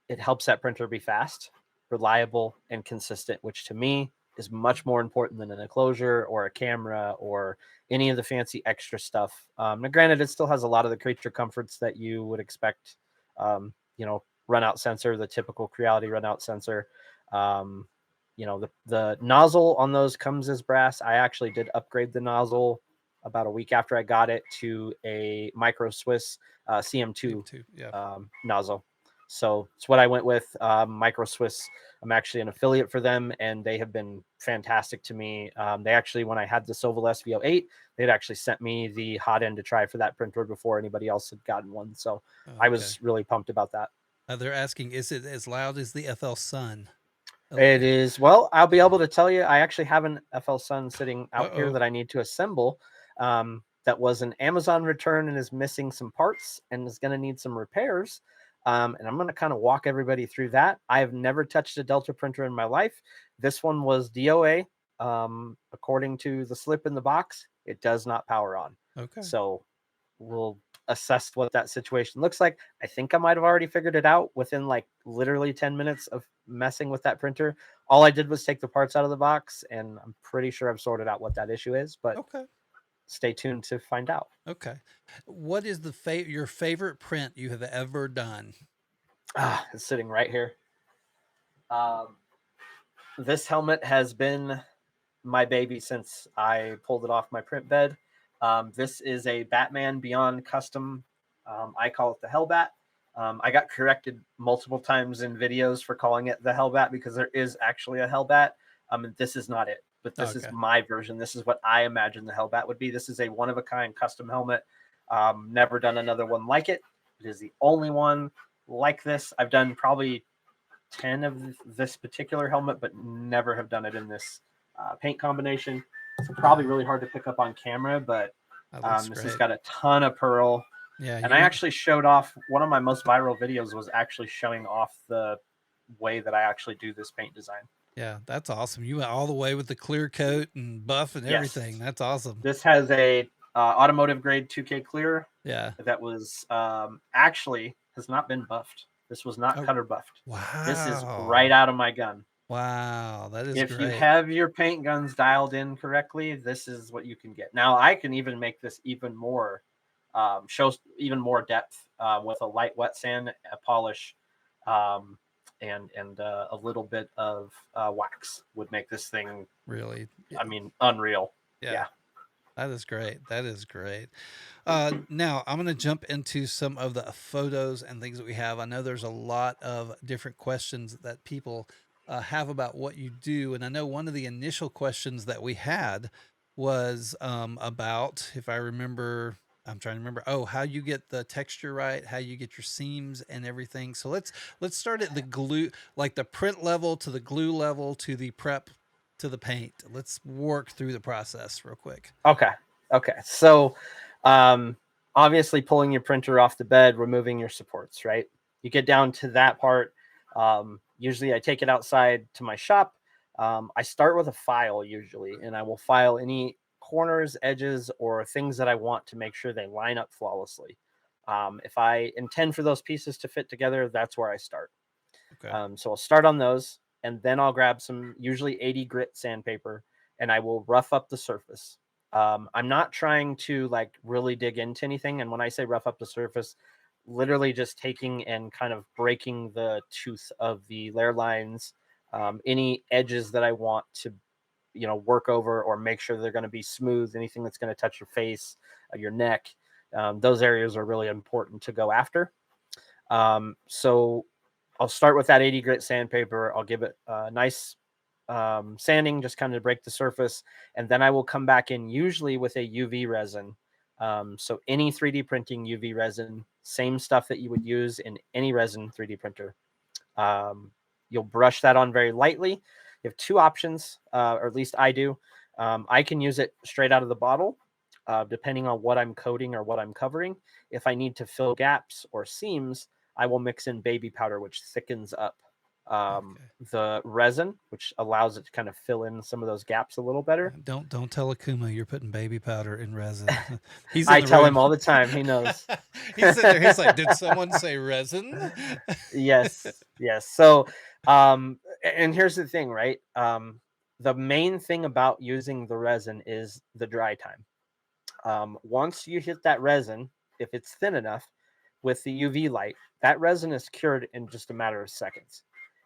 it helps that printer be fast, reliable, and consistent, which to me is much more important than an enclosure or a camera or any of the fancy extra stuff. Now, granted, it still has a lot of the creature comforts that you would expect. Runout sensor, the typical Creality runout sensor. The nozzle on those comes as brass. I actually did upgrade the nozzle about a week after I got it to a Micro Swiss CM2 nozzle. So it's what I went with. Micro Swiss, I'm actually an affiliate for them, and they have been fantastic to me. They actually, when I had the Soval SV08, they'd actually sent me the hot end to try for that printer before anybody else had gotten one. So I was really pumped about that. They're asking, is it as loud as the FL Sun? It is. Well, I'll be able to tell you, I actually have an FL Sun sitting out here that I need to assemble. That was an Amazon return and is missing some parts and is going to need some repairs. And I'm going to kind of walk everybody through that. I have never touched a Delta printer in my life. This one was DOA. According to the slip in the box, it does not power on. Okay. So we'll assess what that situation looks like. I think I might have already figured it out within like literally 10 minutes of messing with that printer. All I did was take the parts out of the box, and I'm pretty sure I've sorted out what that issue is, but stay tuned to find out. Okay. What is your favorite print you have ever done? It's sitting right here. This helmet has been my baby since I pulled it off my print bed. This is a Batman Beyond custom. I call it the Hellbat. I got corrected multiple times in videos for calling it the Hellbat because there is actually a Hellbat. This is not it, but this is my version. This is what I imagine the Hellbat would be. This is a one-of-a-kind custom helmet. Never done another one like it. It is the only one like this. I've done probably 10 of this particular helmet, but never have done it in this paint combination. It's probably really hard to pick up on camera, but this has got a ton of pearl. Yeah, and I actually showed off, one of my most viral videos was actually showing off the way that I actually do this paint design. Yeah, that's awesome. You went all the way with the clear coat and buff and everything. That's awesome. This has a automotive grade 2K clear. Yeah. That was actually has not been buffed. This was not Oh, cutter buffed. This is right wow. out of my gun. Wow. That is If you great. have your paint guns dialed in correctly, this is what you can get. Now I can even make this even more, shows even more depth with a light wet sand, a polish, um, and a little bit of wax would make this thing, Really. I mean, unreal. Yeah. Yeah. That is great. That is great. Now I'm going to jump into some of the photos and things that we have. I know there's a lot of different questions that people have about what you do, and I know one of the initial questions that we had was about, if I remember, I'm trying to remember. Oh, how you get the texture right, how you get your seams and everything. So let's start at the glue, like the print level to the glue level to the prep to the paint. Let's work through the process real quick. Okay. Okay. So, um, obviously, pulling your printer off the bed, removing your supports, right? You get down to that part. Usually, I take it outside to my shop. I start with a file usually, and I will file any corners, edges, or things that I want to make sure they line up flawlessly. If I intend for those pieces to fit together, that's where I start. Okay. So I'll start on those, and then I'll grab some usually 80 grit sandpaper, and I will rough up the surface. I'm not trying to like really dig into anything, and when I say rough up the surface, literally just taking and kind of breaking the tooth of the layer lines, any edges that I want to, work over or make sure they're going to be smooth. Anything that's going to touch your face, your neck, those areas are really important to go after. So I'll start with that 80 grit sandpaper. I'll give it a nice sanding, just kind of break the surface. And then I will come back in usually with a UV resin. So any 3D printing UV resin, same stuff that you would use in any resin 3D printer. You'll brush that on very lightly. You have two options, or at least I do. I can use it straight out of the bottle, depending on what I'm coating or what I'm covering. If I need to fill gaps or seams, I will mix in baby powder, which thickens up Okay. the resin, which allows it to kind of fill in some of those gaps a little better. Don't tell Akuma you're putting baby powder in resin. He's in I the tell room. him all the time. He knows. He's sitting there. He's like, "Did someone say resin?" Yes, yes. So, and here's the thing, right? The main thing about using the resin is the dry time. Once you hit that resin, if it's thin enough with the UV light, that resin is cured in just a matter of seconds.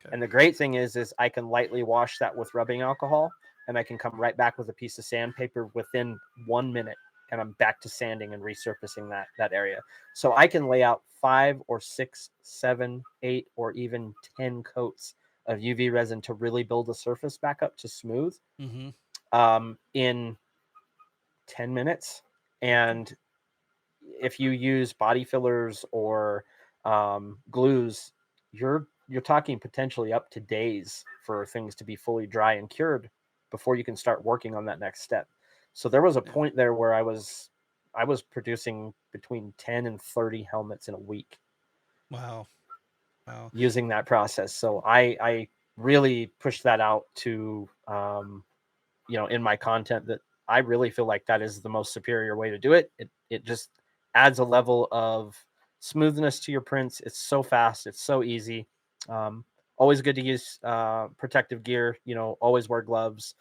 Okay. And the great thing is I can lightly wash that with rubbing alcohol, and I can come right back with a piece of sandpaper within 1 minute, and I'm back to sanding and resurfacing that area. So I can lay out 5 or 6, 7, 8, or even 10 coats of UV resin to really build the surface back up to smooth Mm-hmm. in 10 minutes. Okay. And if you use body fillers or glues, you're talking potentially up to days for things to be fully dry and cured before you can start working on that next step. So there was a Yeah. point there where I was producing between 10 and 30 helmets in a week Wow. Wow. using that process. So I really pushed that out to in my content, that I really feel like that is the most superior way to do it. It just adds a level of smoothness to your prints. It's so fast. It's so easy. Always good to use protective gear. Always wear gloves.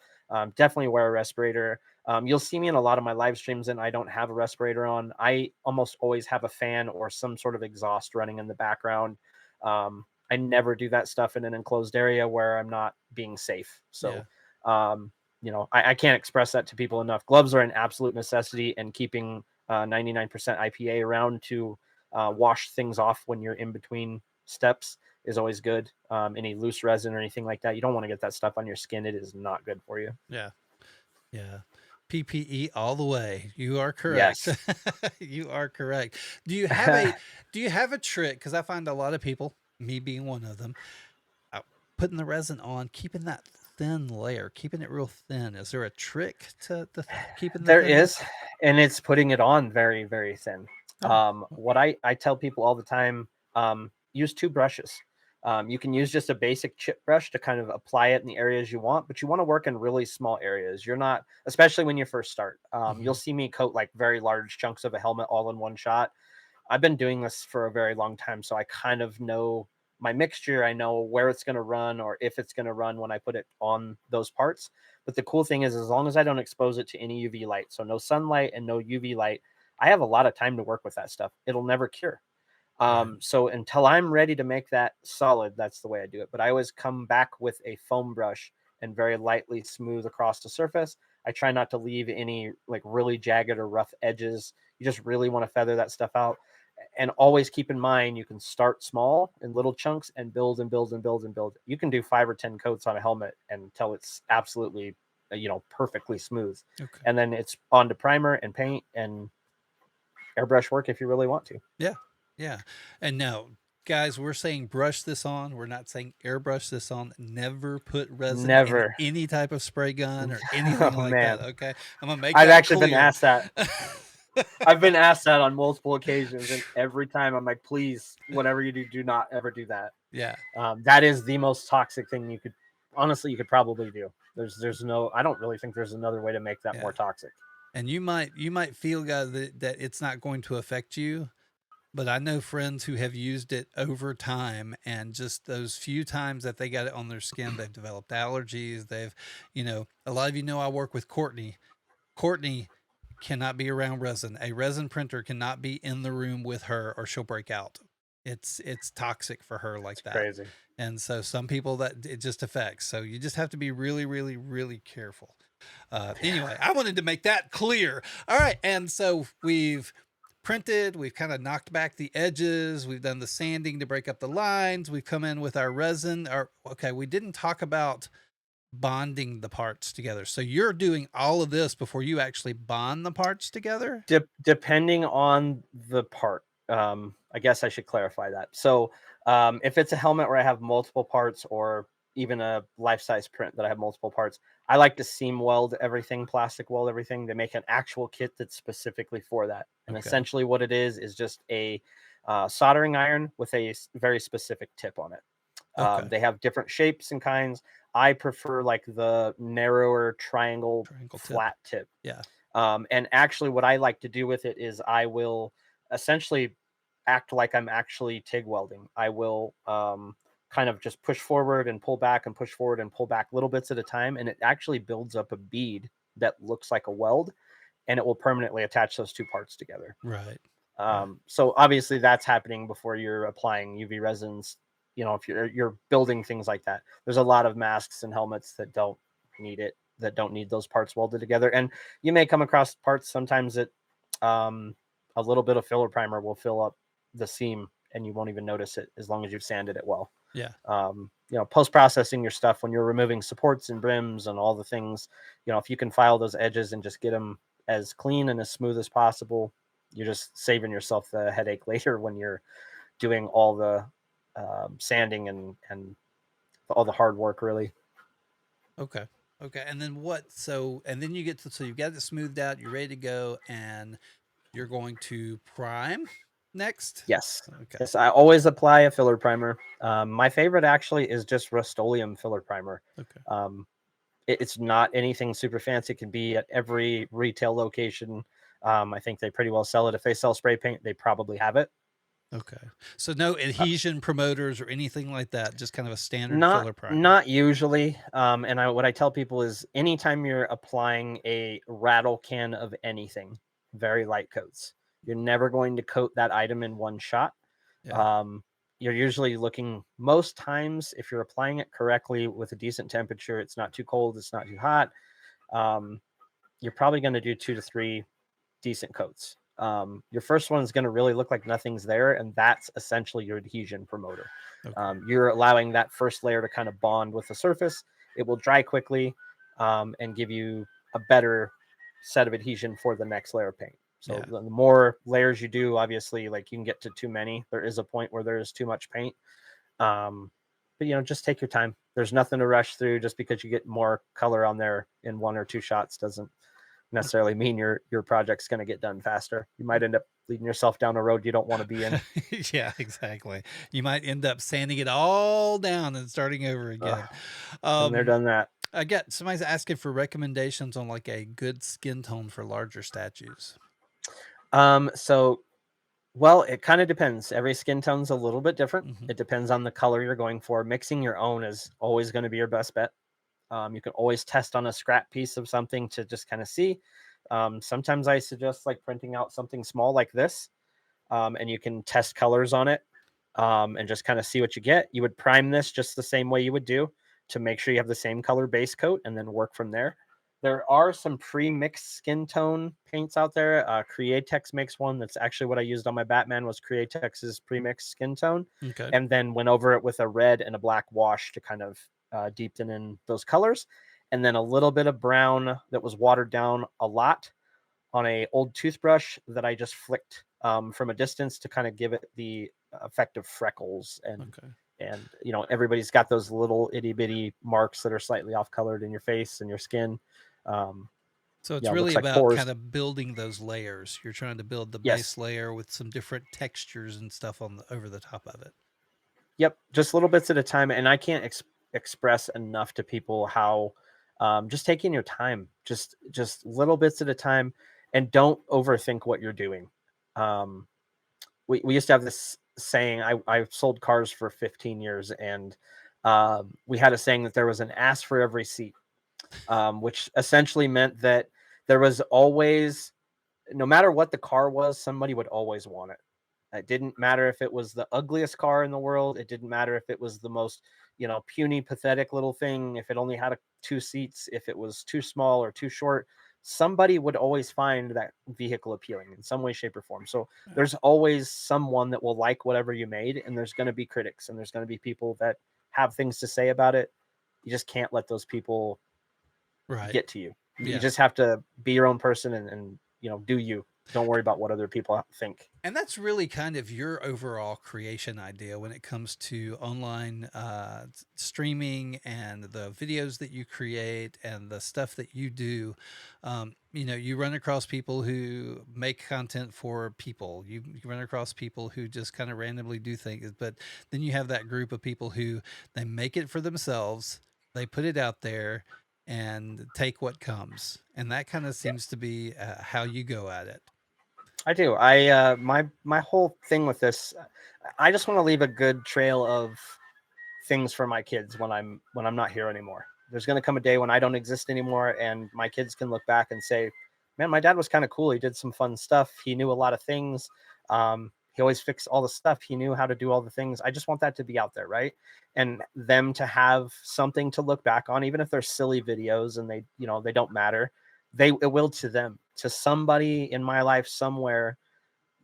Definitely wear a respirator. You'll see me in a lot of my live streams, and I don't have a respirator on. I almost always have a fan or some sort of exhaust running in the background. I never do that stuff in an enclosed area where I'm not being safe. Yeah. So, I can't express that to people enough. Gloves are an absolute necessity, and keeping 99% IPA around to wash things off when you're in between steps is always good. Any loose resin or anything like that, you don't want to get that stuff on your skin. It is not good for you. Yeah. Yeah. PPE all the way. You are correct. Yes. You are correct. Do you have a do you have a trick? Because I find a lot of people, me being one of them, uh, putting the resin on, keeping that thin layer, keeping it real thin. Is there a trick to keeping the There thinness? is, and it's putting it on very, very thin. Oh, What I tell people all the time, use two brushes. You can use just a basic chip brush to kind of apply it in the areas you want, but you want to work in really small areas. You're not, especially when you first start. You'll mm-hmm. see me coat like very large chunks of a helmet all in one shot. I've been doing this for a very long time, so I kind of know my mixture. I know where it's going to run or if it's going to run when I put it on those parts. But the cool thing is, as long as I don't expose it to any UV light, so no sunlight and no UV light, I have a lot of time to work with that stuff. It'll never cure. Right. So until I'm ready to make that solid, that's the way I do it. But I always come back with a foam brush and very lightly smooth across the surface. I try not to leave any like really jagged or rough edges. You just really want to feather that stuff out. And always keep in mind, you can start small in little chunks and build and build and build and build. You can do 5 or 10 coats on a helmet until it's absolutely, perfectly smooth. Okay. And then it's on to primer and paint and airbrush work if you really want to. Yeah. Yeah. And now, guys, we're saying brush this on. We're not saying airbrush this on. Never put resin in Never. any type of spray gun or anything Oh like that. man, Okay. I'm going to make I've that actually been clear. asked that. I've been asked that on multiple occasions, and every time I'm like, please, whatever you do, do not ever do that. Yeah. That is the most toxic thing you could probably do. There's no, I don't really think there's another way to make that Yeah. more toxic. And you might feel, guys, that it's not going to affect you. But I know friends who have used it over time, and just those few times that they got it on their skin, they've developed allergies. A lot of I work with Courtney. Courtney cannot be around resin. A resin printer cannot be in the room with her, or she'll break out. It's toxic for her like It's that. crazy. And so some people that it just affects. So you just have to be really, really, really careful. Anyway, I wanted to make that clear. All right, and so we've printed, we've kind of knocked back the edges, we've done the sanding to break up the lines, we've come in with our resin. Okay, we didn't talk about bonding the parts together. So you're doing all of this before you actually bond the parts together? Depending on the part, I guess I should clarify that. So if it's a helmet where I have multiple parts, or even a life-size print that I have multiple parts, I like to seam weld everything, plastic weld everything. They make an actual kit that's specifically for that. And Okay. essentially what it is just a soldering iron with a very specific tip on it. Okay. They have different shapes and kinds. I prefer like the narrower triangle flat tip. Yeah. And actually, what I like to do with it is I will essentially act like I'm actually TIG welding. I will kind of just push forward and pull back and push forward and pull back little bits at a time. And it actually builds up a bead that looks like a weld, and it will permanently attach those two parts together. Right. So obviously that's happening before you're applying UV resins. If you're building things like that, there's a lot of masks and helmets that don't need it, that don't need those parts welded together. And you may come across parts sometimes that a little bit of filler primer will fill up the seam and you won't even notice it as long as you've sanded it well. Yeah. Post-processing your stuff, when you're removing supports and brims and all the things, if you can file those edges and just get them as clean and as smooth as possible, you're just saving yourself the headache later when you're doing all the sanding and all the hard work, really. Okay. And then what? And then you've got it smoothed out, you're ready to go, and you're going to prime next? Yes. Okay. Yes, I always apply a filler primer. My favorite actually is just Rust-Oleum filler primer. Okay. It's not anything super fancy. It can be at every retail location. I think they pretty well sell it. If they sell spray paint, they probably have it. Okay. So no adhesion promoters or anything like that, just kind of a standard Not filler primer. not usually. What I tell people is anytime you're applying a rattle can of anything, very light coats. You're never going to coat that item in one shot. Yeah. You're usually looking, most times, if you're applying it correctly with a decent temperature, it's not too cold, it's not too hot. You're probably going to do 2 to 3 decent coats. Your first one is going to really look like nothing's there, and that's essentially your adhesion promoter. Okay. You're allowing that first layer to kind of bond with the surface. It will dry quickly and give you a better set of adhesion for the next layer of paint. So Yeah. the more layers you do, obviously, like you can get to too many. There is a point where there is too much paint. But just take your time. There's nothing to rush through. Just because you get more color on there in 1 or 2 shots doesn't necessarily mean your project's going to get done faster. You might end up leading yourself down a road you don't want to be in. Yeah, exactly. You might end up sanding it all down and starting over again. And they're done that. I got somebody's asking for recommendations on like a good skin tone for larger statues. So Well, it kind of depends. Every skin tone's a little bit different. Hmm. It depends on the color you're going for. Mixing your own is always going to be your best bet. You can always test on a scrap piece of something to just kind of see. Sometimes I suggest like printing out something small like this, and you can test colors on it, and just kind of see what you get. You would prime this just the same way you would do to make sure you have the same color base coat, and then work from there. There are some pre-mixed skin tone paints out there. Createx makes one. That's actually what I used on my Batman, was Createx's pre-mixed skin tone, Okay. and then went over it with a red and a black wash to kind of deepen in those colors, and then a little bit of brown that was watered down a lot on a old toothbrush that I just flicked from a distance to kind of give it the effect of freckles. Okay. And everybody's got those little itty bitty marks that are slightly off colored in your face and your skin. Um, So it's Looks really like about pores. kind of building those layers. You're trying to build the Yes. base layer with some different textures and stuff on the over the top of it. Yep. Just little bits at a time. And I can't express enough to people how just taking your time, just little bits at a time, and don't overthink what you're doing. Um, we used to have this saying. I sold cars for 15 years, and we had a saying that there was an ass for every seat, which essentially meant that there was always, no matter what the car was, somebody would always want it. It didn't matter if it was the ugliest car in the world. It didn't matter if it was the most, puny, pathetic little thing. If it only had two seats, if it was too small or too short, somebody would always find that vehicle appealing in some way, shape, or form. So Yeah. there's always someone that will like whatever you made, and there's going to be critics, and there's going to be people that have things to say about it. You just can't let those people Right. get to you. You Yeah. just have to be your own person, and do you. Don't worry about what other people think. And that's really kind of your overall creation idea when it comes to online streaming and the videos that you create and the stuff that you do. You run across people who make content for people. You run across people who just kind of randomly do things, but then you have that group of people who they make it for themselves. They put it out there and take what comes, and that kind of Yeah, seems to be how you go at it. I do. My whole thing with this, I just want to leave a good trail of things for my kids when I'm not here anymore. There's going to come a day when I don't exist anymore, and my kids can look back and say, "Man, my dad was kind of cool. He did some fun stuff. He knew a lot of things. He always fixed all the stuff. He knew how to do all the things." I just want that to be out there, right? And them to have something to look back on, even if they're silly videos and they don't matter. It will to them, to somebody in my life somewhere.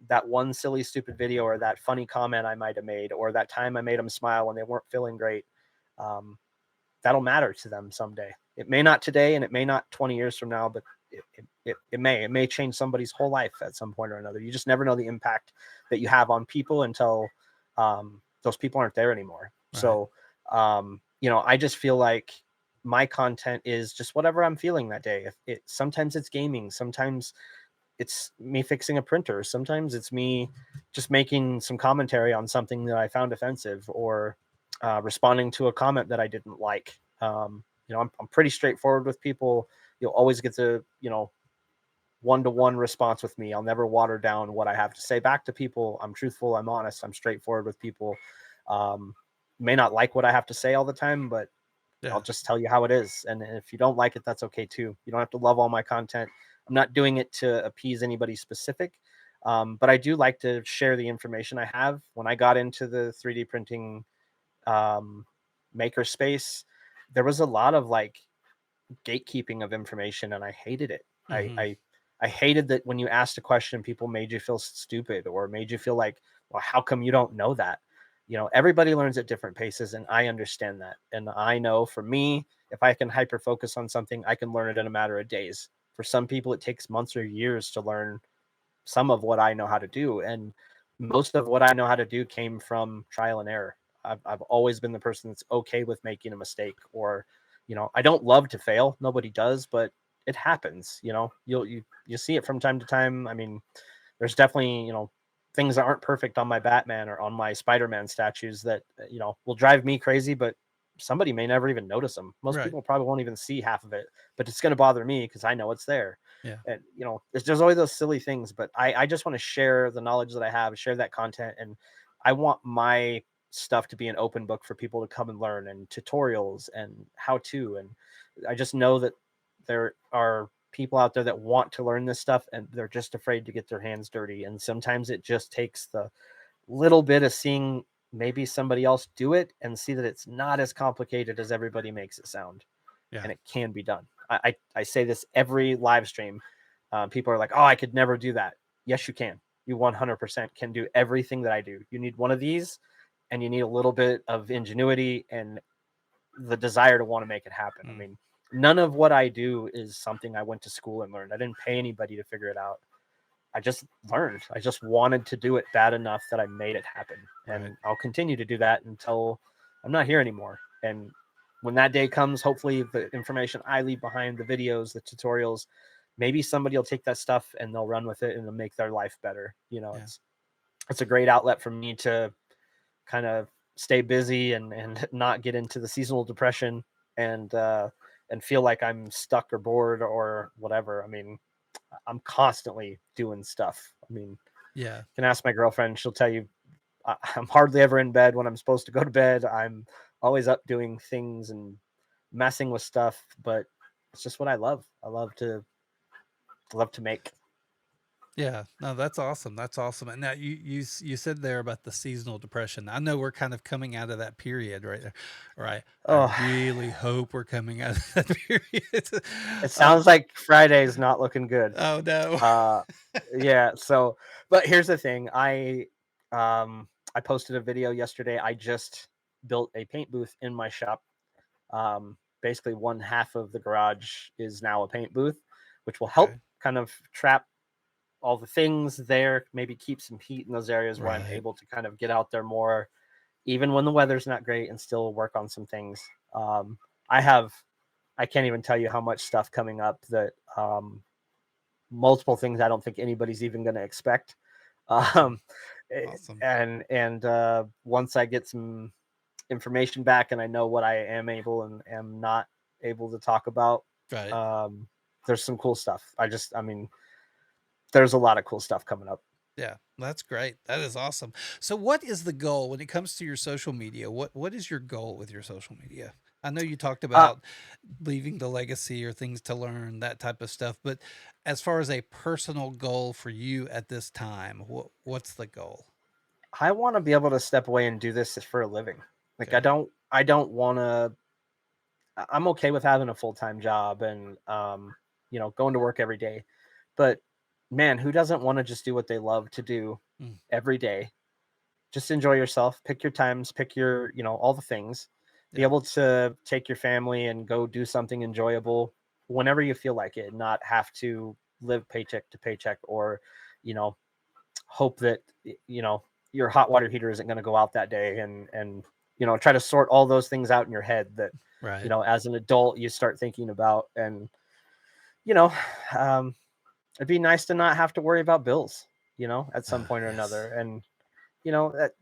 That one silly stupid video, or that funny comment I might have made, or that time I made them smile when they weren't feeling great, um, that'll matter to them someday. It may not today, and it may not 20 years from now, but it may change somebody's whole life at some point or another. You just never know the impact that you have on people until those people aren't there anymore. Right. So I just feel like my content is just whatever I'm feeling that day. Sometimes it's gaming, sometimes it's me fixing a printer, sometimes it's me just making some commentary on something that I found offensive, or responding to a comment that I didn't like. I'm pretty straightforward with people. You'll always get the one-to-one response with me. I'll never water down what I have to say back to people. I'm truthful, I'm honest, I'm straightforward with people. um, may not like what I have to say all the time, but I'll Yeah. just tell you how it is. And if you don't like it, that's okay too. You don't have to love all my content. I'm not doing it to appease anybody specific. But I do like to share the information I have. When I got into the 3D printing um, maker space, there was a lot of like gatekeeping of information, and I hated it. I, Hmm. I I hated that when you asked a question, people made you feel stupid, or made you feel like, well, how come you don't know that? Everybody learns at different paces, and I understand that. And I know for me, if I can hyper focus on something, I can learn it in a matter of days. For some people, it takes months or years to learn some of what I know how to do. And most of what I know how to do came from trial and error. I've always been the person that's okay with making a mistake, or, I don't love to fail. Nobody does, but it happens. You see it from time to time. I mean, there's definitely, things that aren't perfect on my Batman or on my Spider-Man statues that, will drive me crazy, but somebody may never even notice them. Most Right. people probably won't even see half of it, but it's going to bother me because I know it's there. Yeah. And there's always those silly things, but I just want to share the knowledge that I have, share that content, and I want my stuff to be an open book for people to come and learn, and tutorials and how to. And I just know that there are people out there that want to learn this stuff, and they're just afraid to get their hands dirty. And sometimes it just takes the little bit of seeing maybe somebody else do it and see that it's not as complicated as everybody makes it sound, Yeah. and it can be done. I say this every live stream. People are like, oh, I could never do that. Yes, you can. You 100% can do everything that I do. You need one of these, and you need a little bit of ingenuity and the desire to want to make it happen. I mean, none of what I do is something I went to school and learned. I didn't pay anybody to figure it out. I just learned. I just wanted to do it bad enough that I made it happen. And Right. I'll continue to do that until I'm not here anymore. And when that day comes, hopefully the information I leave behind, the videos, the tutorials, maybe somebody will take that stuff and they'll run with it and it'll make their life better. Yeah. It's a great outlet for me to kind of stay busy and not get into the seasonal depression and feel like I'm stuck or bored or whatever. I mean, I'm constantly doing stuff. I mean, Yeah. you can ask my girlfriend, she'll tell you I'm hardly ever in bed when I'm supposed to go to bed. I'm always up doing things and messing with stuff, but it's just what I love. I love to make. Yeah, no, that's awesome. That's awesome. And now you said there about the seasonal depression. I know we're kind of coming out of that period right there. Right. I Oh, really hope we're coming out of that period. it um, sounds like Friday is not looking good. oh no. Uh, yeah. So, but here's the thing. I posted a video yesterday. I just built a paint booth in my shop. Basically, one half of the garage is now a paint booth, which will help Okay. kind of trap all the things there, maybe keep some heat in those areas where I'm Right. able to kind of get out there more, even when the weather's not great, and still work on some things. Um, I have, I can't even tell you how much stuff coming up that multiple things I don't think anybody's even going to expect. Awesome. Um, Awesome. and once I get some information back and I know what I am able and am not able to talk about, Right. um, there's some cool stuff. I mean, there's a lot of cool stuff coming up. Yeah, that's great. That is awesome. So what is the goal when it comes to your social media? What is your goal with your social media? I know you talked Uh, about leaving the legacy or things to learn, that type of stuff, but as far as a personal goal for you at this time, what's the goal? I want to be able to step away and do this for a living. Like Okay. I don't want to. I'm okay with having a full-time job and going to work every day, but man, who doesn't want to just do what they love to do Mm, every day? Just enjoy yourself, pick your times, pick your, all the things. Be yeah. able to take your family and go do something enjoyable whenever you feel like it, not have to live paycheck to paycheck or, you know, hope that your hot water heater isn't going to go out that day and try to sort all those things out in your head that Right. as an adult you start thinking about. And you know um it'd be nice to not have to worry about bills at some point or Yes. another. And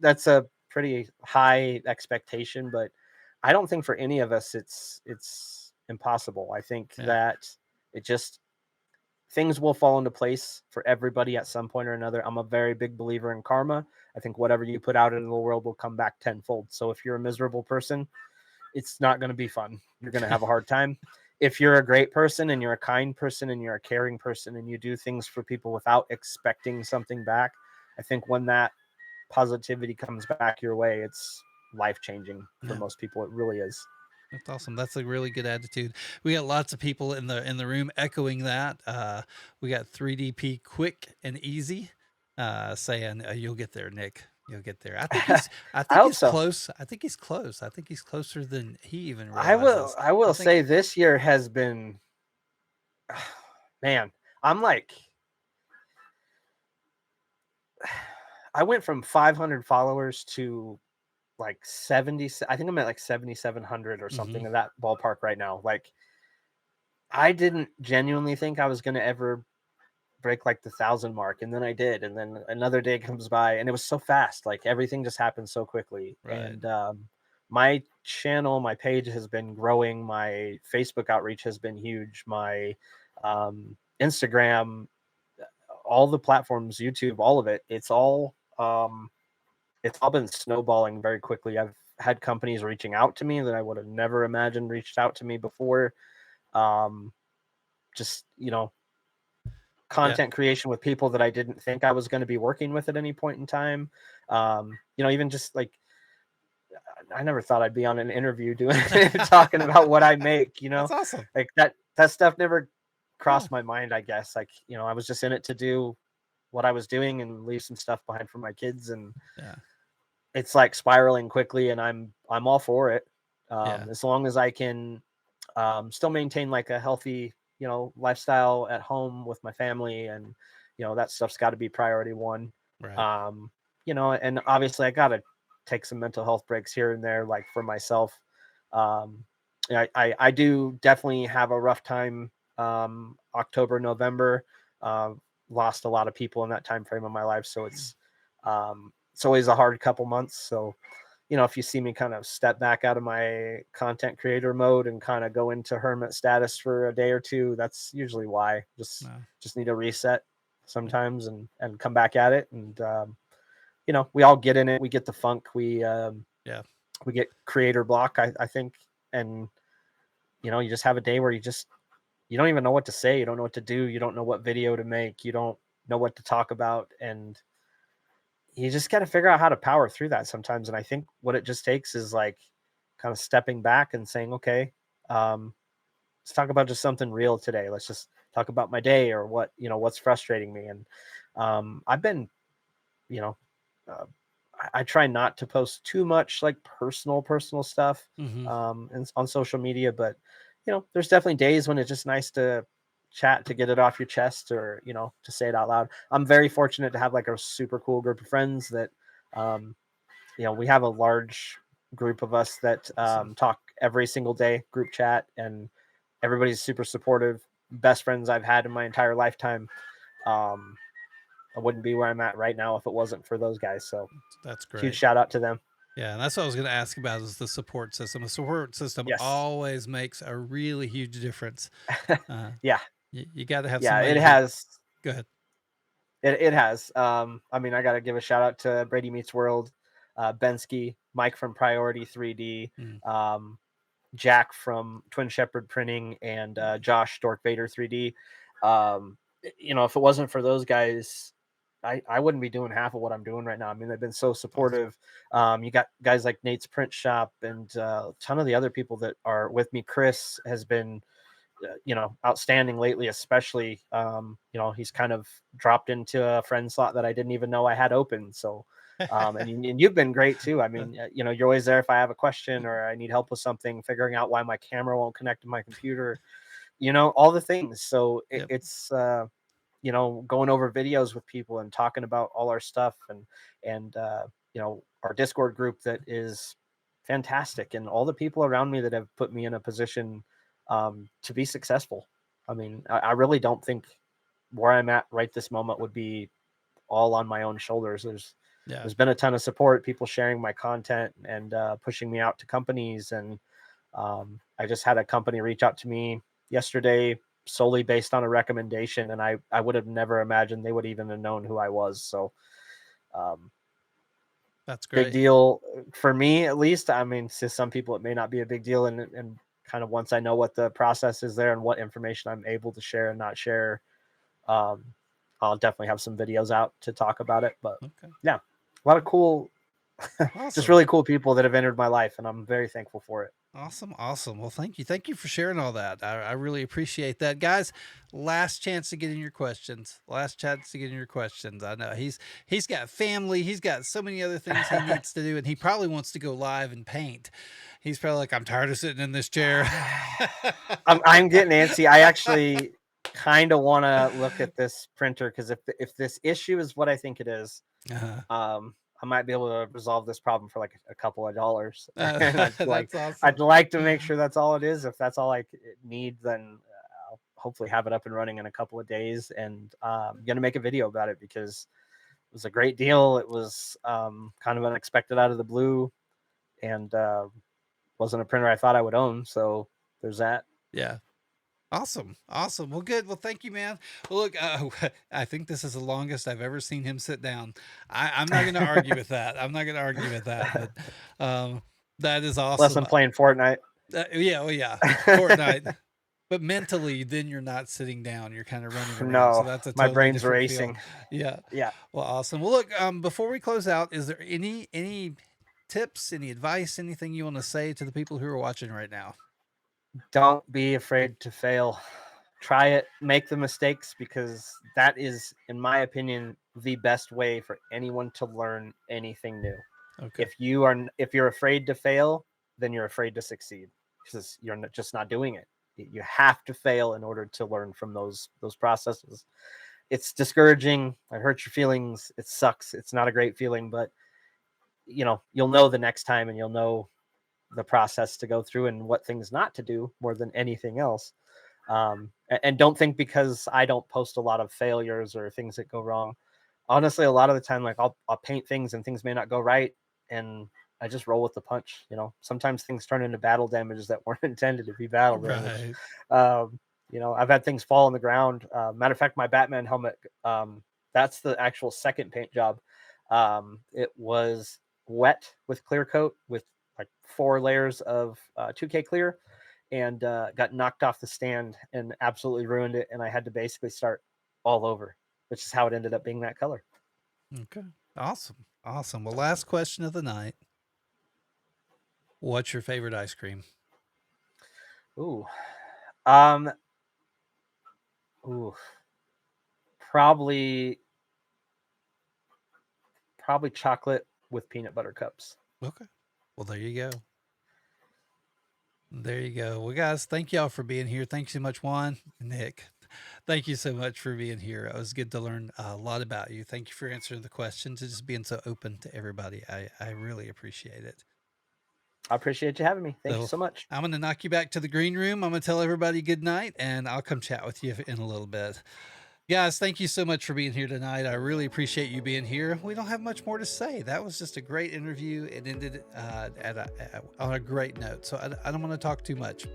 that's a pretty high expectation, but I don't think for any of us it's impossible. I think Yeah. that it just things will fall into place for everybody at some point or another. I'm a very big believer in karma. I think whatever you put out into the world will come back tenfold. So if you're a miserable person, it's not going to be fun. You're going to have a hard time. If you're a great person and you're a kind person and you're a caring person and you do things for people without expecting something back, I think when that positivity comes back your way, it's life changing for Yeah. most people. It really is. That's awesome. That's a really good attitude. We got lots of people in the room echoing that. We got 3DP quick and easy, saying you'll get there, Nick. You'll get there. I I think hope he's so. close. I think he's close. I think he's closer than he even I will. realizes. I I will think. say this year has been, man. I'm like, I went from 500 followers to like 70. I think I'm at like 7,700 or Hmm. something in that ballpark right now. Like, I didn't genuinely think I was going to ever break like the 1,000 mark, and then I did. And then another day comes by, and it was so fast. Like everything just happened so quickly. Right. And my channel, my page has been growing. My Facebook outreach has been huge. My Instagram, all the platforms, YouTube, all of it. It's all been snowballing very quickly. I've had companies reaching out to me that I would have never imagined reached out to me before. Um, just, content creation with people that I didn't think I was going to be working with at any point in time. Even just like, I never thought I'd be on an interview doing talking about what I make, That's awesome. like that stuff never crossed Yeah. my mind, I guess. Like, I was just in it to do what I was doing and leave some stuff behind for my kids. And Yeah. it's like spiraling quickly, and I'm all for it. Yeah. As long as I can still maintain like a healthy, lifestyle at home with my family, and that stuff's got to be priority one. Right. And obviously I got to take some mental health breaks here and there, like for myself. Um, I do definitely have a rough time. October, November, lost a lot of people in that time frame of my life, so it's always a hard couple months. So if you see me kind of step back out of my content creator mode and kind of go into hermit status for a day or two, that's usually why. Just need a reset sometimes and come back at it. And we all get in it. We get the funk. We get creator block, I think. And you just have a day where you don't even know what to say. You don't know what to do. You don't know what video to make. You don't know what to talk about. And you just got to figure out how to power through that sometimes. And I think what it just takes is like kind of stepping back and saying, okay, let's talk about just something real today. Let's just talk about my day, or what's frustrating me. And I've been, uh, I try not to post too much like personal stuff on social media, but there's definitely days when it's just nice to chat, to get it off your chest, or to say it out loud. I'm very fortunate to have like a super cool group of friends that we have a large group of us that talk every single day, group chat, and everybody's super supportive. Best friends I've had in my entire lifetime. I wouldn't be where I'm at right now if it wasn't for those guys. So That's huge great. shout out to them. Yeah, and that's what I was going to ask about, is the support system. The support system Yes. always makes a really huge difference. Yeah. You got to have Yeah, somebody. it has. Go ahead. It has. I mean, I got to give a shout out to Brady Meets World, Bensky, Mike from Priority 3D, Jack from Twin Shepherd Printing, and Josh Dork Vader 3D. If it wasn't for those guys, I wouldn't be doing half of what I'm doing right now. I mean, they've been so supportive. You got guys like Nate's Print Shop and a ton of the other people that are with me. Chris has been, outstanding lately, especially. He's kind of dropped into a friend slot that I didn't even know I had open. So, and you've been great too. I mean, you're always there if I have a question or I need help with something, figuring out why my camera won't connect to my computer, all the things. So it's, going over videos with people and talking about all our stuff, and our Discord group that is fantastic, and all the people around me that have put me in a position to be successful. I mean, I really don't think where I'm at right this moment would be all on my own shoulders. There's been a ton of support, people sharing my content and pushing me out to companies. And I just had a company reach out to me yesterday solely based on a recommendation, and I would have never imagined they would even have known who I was. So that's great. Big deal for me, at least. I mean, to some people it may not be a big deal, and kind of once I know what the process is there and what information I'm able to share and not share, I'll definitely have some videos out to talk about it. But yeah, a lot of cool just really cool people that have entered my life, and I'm very thankful for it. Awesome. Well, thank you for sharing all that. I really appreciate that, guys. Last chance to get in your questions. I know he's got family. He's got so many other things he needs to do, and he probably wants to go live and paint. He's probably like, I'm tired of sitting in this chair. I'm getting antsy. I actually kind of want to look at this printer, because if this issue is what I think it is, I might be able to resolve this problem for like a couple of dollars. I'd like to make sure that's all it is. If that's all I need, then I'll hopefully have it up and running in a couple of days. And I'm going to make a video about it because it was a great deal. It was kind of unexpected out of the blue, and wasn't a printer I thought I would own. So there's that. Yeah. Awesome. Awesome. Well, good. Well, thank you, man. Well, look, I think this is the longest I've ever seen him sit down. I'm not going to argue with that. I'm not going to argue with that, but that is Unless awesome. I'm playing Fortnite. Yeah. Oh, yeah. Fortnite. But mentally, then you're not sitting down. You're kind of running around. So No, that's a my totally brain's different feel. racing. Yeah. Yeah. Well, awesome. Well, look, before we close out, is there any tips, any advice, anything you want to say to the people who are watching right now? Don't be afraid to fail. Try it, make the mistakes, because that is, in my opinion, the best way for anyone to learn anything new. Okay. If you're afraid to fail, then you're afraid to succeed, because you're just not doing it. You have to fail in order to learn from those processes. It's discouraging. It hurts your feelings. It sucks. It's not a great feeling, but you'll know the next time, and you'll know the process to go through and what things not to do more than anything else. And don't think because I don't post a lot of failures or things that go wrong. Honestly, a lot of the time, like I'll paint things and things may not go right, and I just roll with the punch. Sometimes things turn into battle damages that weren't intended to be battle damage. Right. I've had things fall on the ground. Matter of fact, my Batman helmet, that's the actual second paint job. It was wet with clear coat with like 4 layers of 2K clear, and got knocked off the stand and absolutely ruined it. And I had to basically start all over, which is how it ended up being that color. Okay. Awesome. Awesome. Well, last question of the night. What's your favorite ice cream? Ooh. Um, ooh. Probably chocolate with peanut butter cups. Okay. Well, there you go. There you go. Well, guys, thank y'all for being here. Thanks so much, Juan and Nick. Thank you so much for being here. It was good to learn a lot about you. Thank you for answering the questions and just being so open to everybody. I really appreciate it. I appreciate you having me. Thank you So so much. I'm going to knock you back to the green room. I'm going to tell everybody good night, and I'll come chat with you in a little bit. Guys, thank you so much for being here tonight. I really appreciate you being here. We don't have much more to say. That was just a great interview. It ended on a great note. So I don't want to talk too much.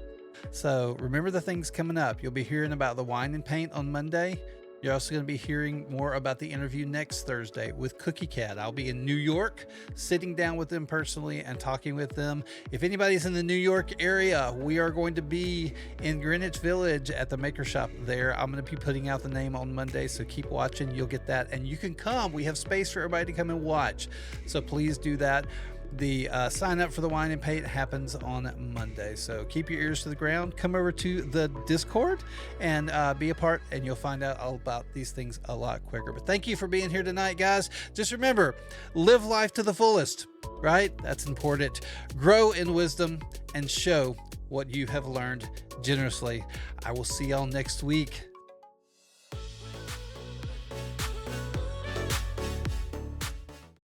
So remember the things coming up. You'll be hearing about the wine and paint on Monday. You're also going to be hearing more about the interview next Thursday with Cookie Cat. I'll be in New York, sitting down with them personally and talking with them. If anybody's in the New York area, we are going to be in Greenwich Village at the Maker Shop there. I'm going to be putting out the name on Monday, so keep watching. You'll get that, and you can come. We have space for everybody to come and watch, so please do that. The sign up for the wine and paint happens on Monday. So keep your ears to the ground. Come over to the Discord and be a part, and you'll find out all about these things a lot quicker. But thank you for being here tonight, guys. Just remember, live life to the fullest, right? That's important. Grow in wisdom and show what you have learned generously. I will see y'all next week.